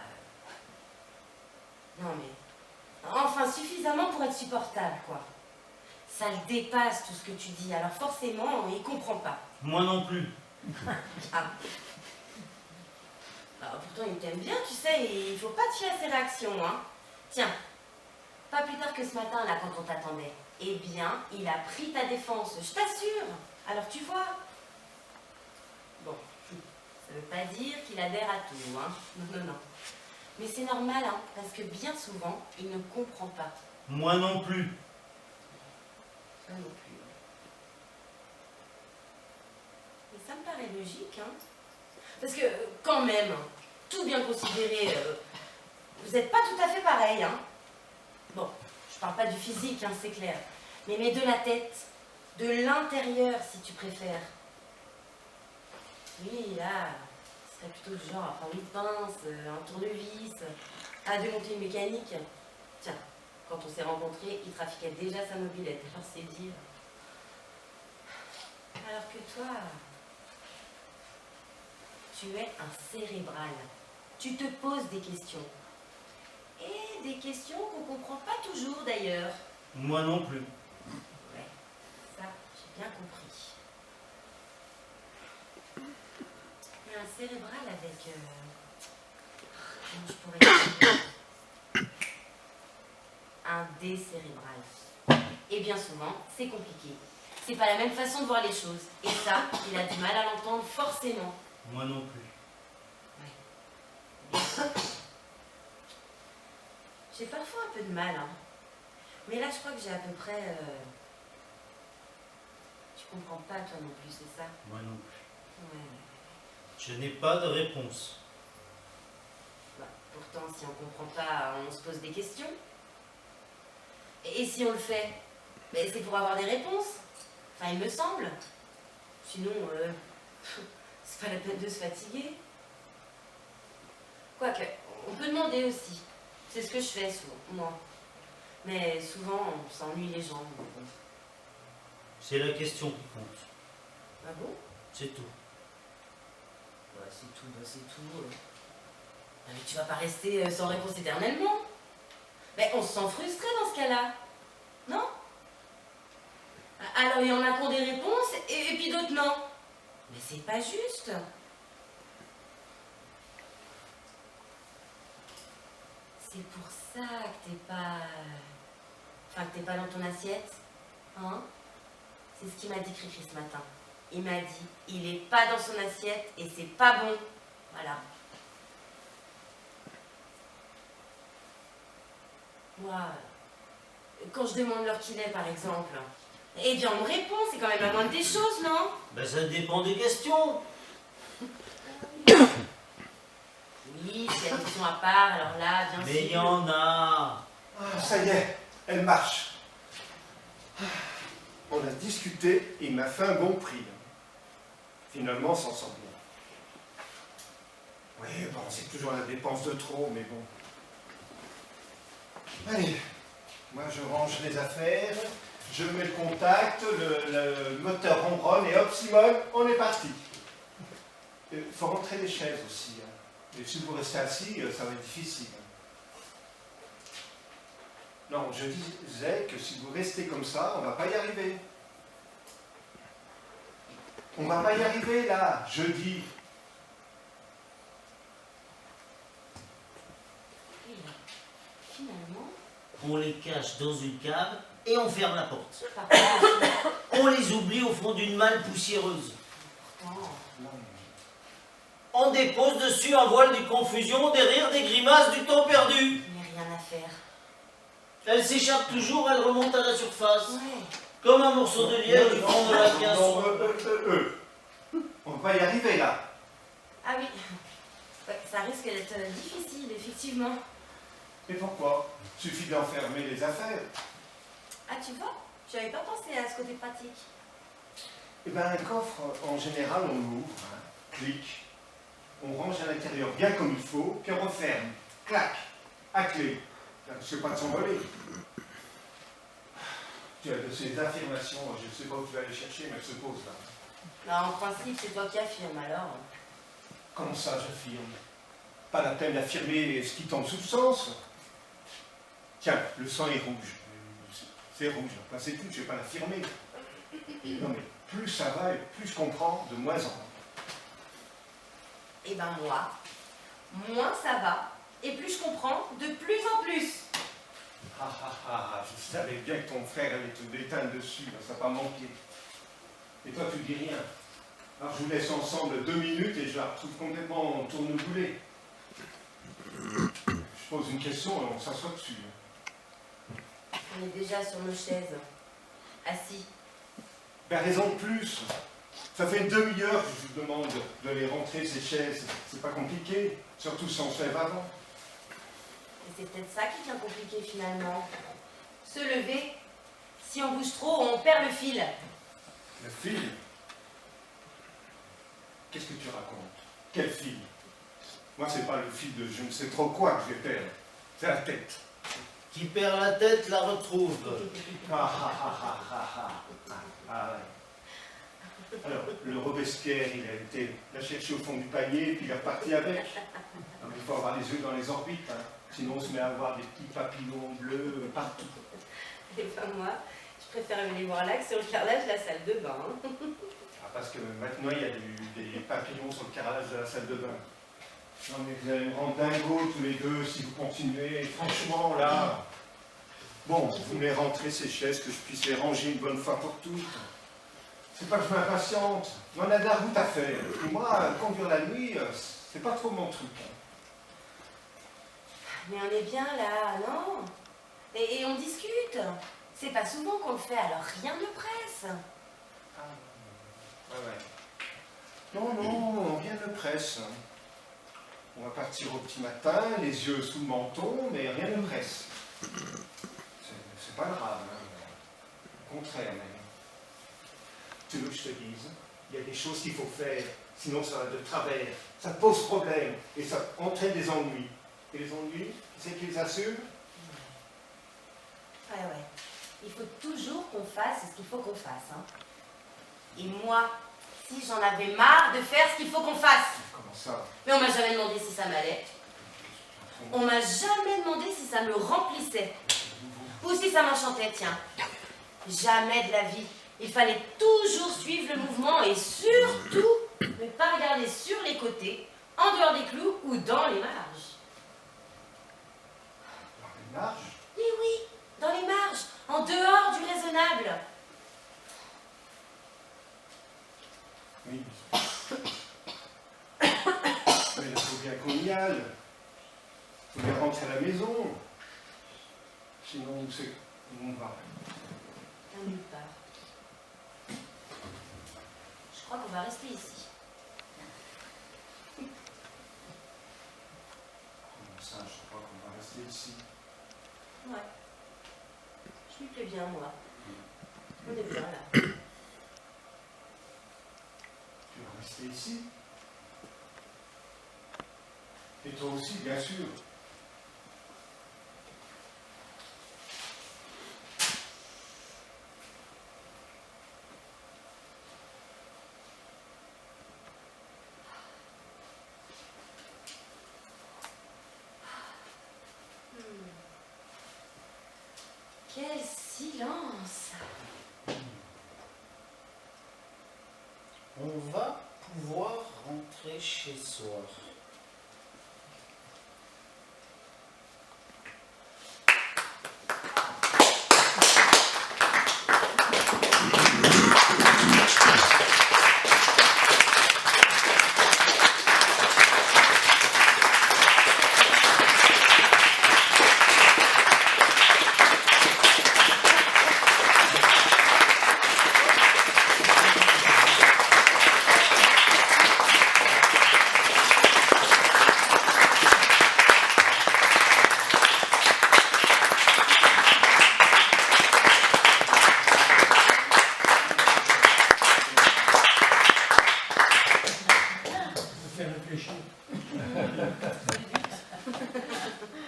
non mais... Enfin, suffisamment pour être supportable, quoi. Ça le dépasse tout ce que tu dis, alors forcément, il comprend pas. Moi non plus. Ah. Alors, pourtant, il t'aime bien, tu sais, et il faut pas te fier à ses réactions, hein. Tiens, pas plus tard que ce matin, là, quand on t'attendait, eh bien, il a pris ta défense, je t'assure. Alors, tu vois. Bon, ça veut pas dire qu'il adhère à tout, hein. Non, non, non. Mais c'est normal, hein, parce que bien souvent, il ne comprend pas. Moi non plus. Ça non plus. Mais ça me paraît logique, hein. Parce que, quand même, tout bien considéré, vous n'êtes pas tout à fait pareil, hein. Bon, je parle pas du physique, hein, c'est clair. Mais de la tête, de l'intérieur, si tu préfères. Lui, là, il serait plutôt du genre à prendre une pince, un tournevis, à démonter une mécanique. Tiens, quand on s'est rencontrés, il trafiquait déjà sa mobilette, alors c'est dire. Alors que toi... tu es un cérébral. Tu te poses des questions. Et des questions qu'on comprend pas toujours d'ailleurs. Moi non plus. Ouais, ça, j'ai bien compris. Mais un cérébral avec... comment je pourrais dire un décérébral. Et bien souvent, c'est compliqué. C'est pas la même façon de voir les choses. Et ça, il a du mal à l'entendre forcément. Moi non plus. J'ai parfois un peu de mal, hein. Mais là, je crois que j'ai à peu près... Tu comprends pas, toi non plus, c'est ça? Moi non plus. Ouais. Je n'ai pas de réponse. Bah, pourtant, si on comprend pas, on se pose des questions. Et si on le fait, mais c'est pour avoir des réponses. Enfin, il me semble. Sinon, c'est pas la peine de se fatiguer. Quoique, on peut demander aussi. C'est ce que je fais souvent, moi. Mais souvent, on s'ennuie les gens. Bon. C'est la question qui compte. Ah bon? C'est tout. Bah, c'est tout, bah, c'est tout. Ah, mais tu vas pas rester sans réponse éternellement. Mais on se sent frustré dans ce cas-là. Non? Alors il y en a qui ont des réponses et puis d'autres non. Mais c'est pas juste. C'est pour ça que t'es pas... Enfin, que t'es pas dans ton assiette, hein? C'est ce qu'il m'a dit Cricri ce matin. Il m'a dit, il est pas dans son assiette et c'est pas bon. Voilà. Moi, quand je demande l'heure qu'il est, par exemple, eh bien, on me répond, c'est quand même la moindre des choses, non? Ben ça dépend des questions. Oui, c'est la question à part, alors là, bien sûr. Mais il y en a. Ah, ça y est, elle marche. On a discuté, il m'a fait un bon prix. Finalement, on s'en sort bien. Oui, bon, c'est toujours la dépense de trop, mais bon. Allez, moi je range les affaires, je mets le contact, le moteur ronronne et hop, Simone, on est parti. Il faut rentrer les chaises aussi. Hein. Et si vous restez assis, ça va être difficile. Non, je disais que si vous restez comme ça, on ne va pas y arriver. On ne va pas y arriver là, jeudi. Et finalement, On les cache dans une cave et on ferme la porte. par contre, On les oublie au fond d'une malle poussiéreuse. pourtant, On dépose dessus un voile de confusion, des rires, des grimaces, du temps perdu. il n'y a rien à faire. Elle s'échappe toujours, elle remonte à la surface. Ouais. Comme un morceau de liège du fond de la pièce. On va pas y arriver là. Ah oui, ouais, ça risque d'être difficile, effectivement. Et pourquoi? Suffit d'enfermer les affaires. Ah, tu vois, tu n'avais pas pensé à ce côté pratique. Eh bien, un coffre, en général, on l'ouvre, hein, clic, on range à l'intérieur bien comme il faut, puis on referme, clac, à clé. C'est pas de s'envoler. Tu as de ces affirmations, je ne sais pas où tu vas aller chercher, mais elles se posent là. Bah, en principe, c'est toi qui affirmes, alors. Comment ça, j'affirme? Pas la peine d'affirmer ce qui tombe sous le sens. Tiens, le sang est rouge. C'est rouge, enfin, c'est tout, je ne vais pas l'affirmer. Non mais plus ça va et plus je comprends, de moins en moins. Eh ben moi, moins ça va, et plus je comprends, de plus en plus. Ah ah ah, ah, je savais bien que ton frère allait te déteindre dessus, ça n'a pas manqué. Et toi, tu dis rien. Alors je vous laisse ensemble 2 minutes et je la retrouve complètement en tourneboulet. Je pose une question et on s'assoit dessus. On est déjà sur nos chaises, assis. Ben raison de plus. Ça fait une demi-heure que je vous demande de les rentrer, ces chaises. C'est pas compliqué, surtout si on se lève avant. Et c'est peut-être ça qui devient compliqué finalement. Se lever, si on bouge trop, on perd le fil. Le fil? Qu'est-ce que tu racontes? Quel fil? Moi, c'est pas le fil de je ne sais trop quoi que je vais perdre. C'est la tête. Qui perd la tête la retrouve. Ah ah ah ah ah ah. Ah ouais. Alors, le Robespierre, il a été la chercher au fond du panier et puis il est reparti avec. Non, mais il faut avoir les yeux dans les orbites, hein. Sinon on se met à avoir des petits papillons bleus partout. Et ben moi, je préfère aller voir là que sur le carrelage de la salle de bain. Ah, parce que maintenant il y a des papillons sur le carrelage de la salle de bain. Non mais vous allez me rendre dingo tous les deux si vous continuez. Et franchement là, bon, vous me les rentrez ces chaises, que je puisse les ranger une bonne fois pour toutes. C'est pas que je m'impatiente, mais on a de la route à faire. Et moi, conduire la nuit, c'est pas trop mon truc. Hein. Mais on est bien là, non? Et on discute. C'est pas souvent qu'on le fait, alors rien ne presse. Ah, ouais. Non, non, rien ne presse. On va partir au petit matin, les yeux sous le menton, mais rien ne presse. C'est pas grave, hein. Au contraire, même. Tu veux que je te dise, il y a des choses qu'il faut faire, sinon ça va de travers, ça te pose problème, et ça entraîne des ennuis. Et les ennuis, c'est qu'ils assument. Ouais. Il faut toujours qu'on fasse ce qu'il faut qu'on fasse. Hein. Et moi, si j'en avais marre de faire ce qu'il faut qu'on fasse. Comment ça? Mais on m'a jamais demandé si ça m'allait. On m'a jamais demandé si ça me remplissait. Ou si ça m'enchantait, tiens. Jamais de la vie. Il fallait toujours suivre le mouvement et surtout ne pas regarder sur les côtés, en dehors des clous ou dans les marges. familiale. Vous voulez rentrer à la maison. Sinon, on sait où on va. À nulle part. Je crois qu'on va rester ici. Comment ça, je crois qu'on va rester ici. Ouais. Je m'y plais bien, moi. On est bien, là. Tu vas rester ici. Et toi aussi, bien sûr. Quel silence! On va pouvoir rentrer chez soi.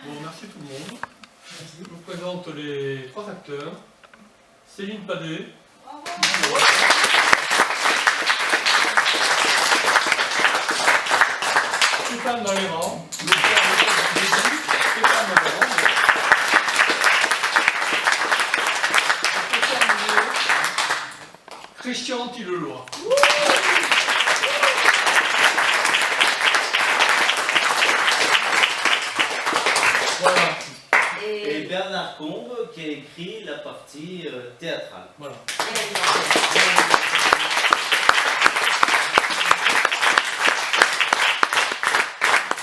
Bon, merci tout le monde. Je vous présente les trois acteurs. Céline Padet. Stéphane Maléran. Stéphane Maléran. Christian Tilleloy. Voilà. Et Bernard Combe qui a écrit la partie théâtrale. Voilà.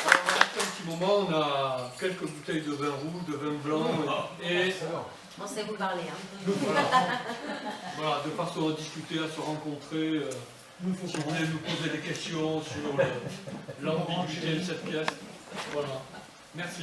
Un petit moment, on a quelques bouteilles de vin rouge, de vin blanc et On sait vous parler, hein. voilà, de façon à discuter, à se rencontrer. Si vous voulez nous poser des questions sur l'ambiguïté de cette pièce. Voilà. Merci.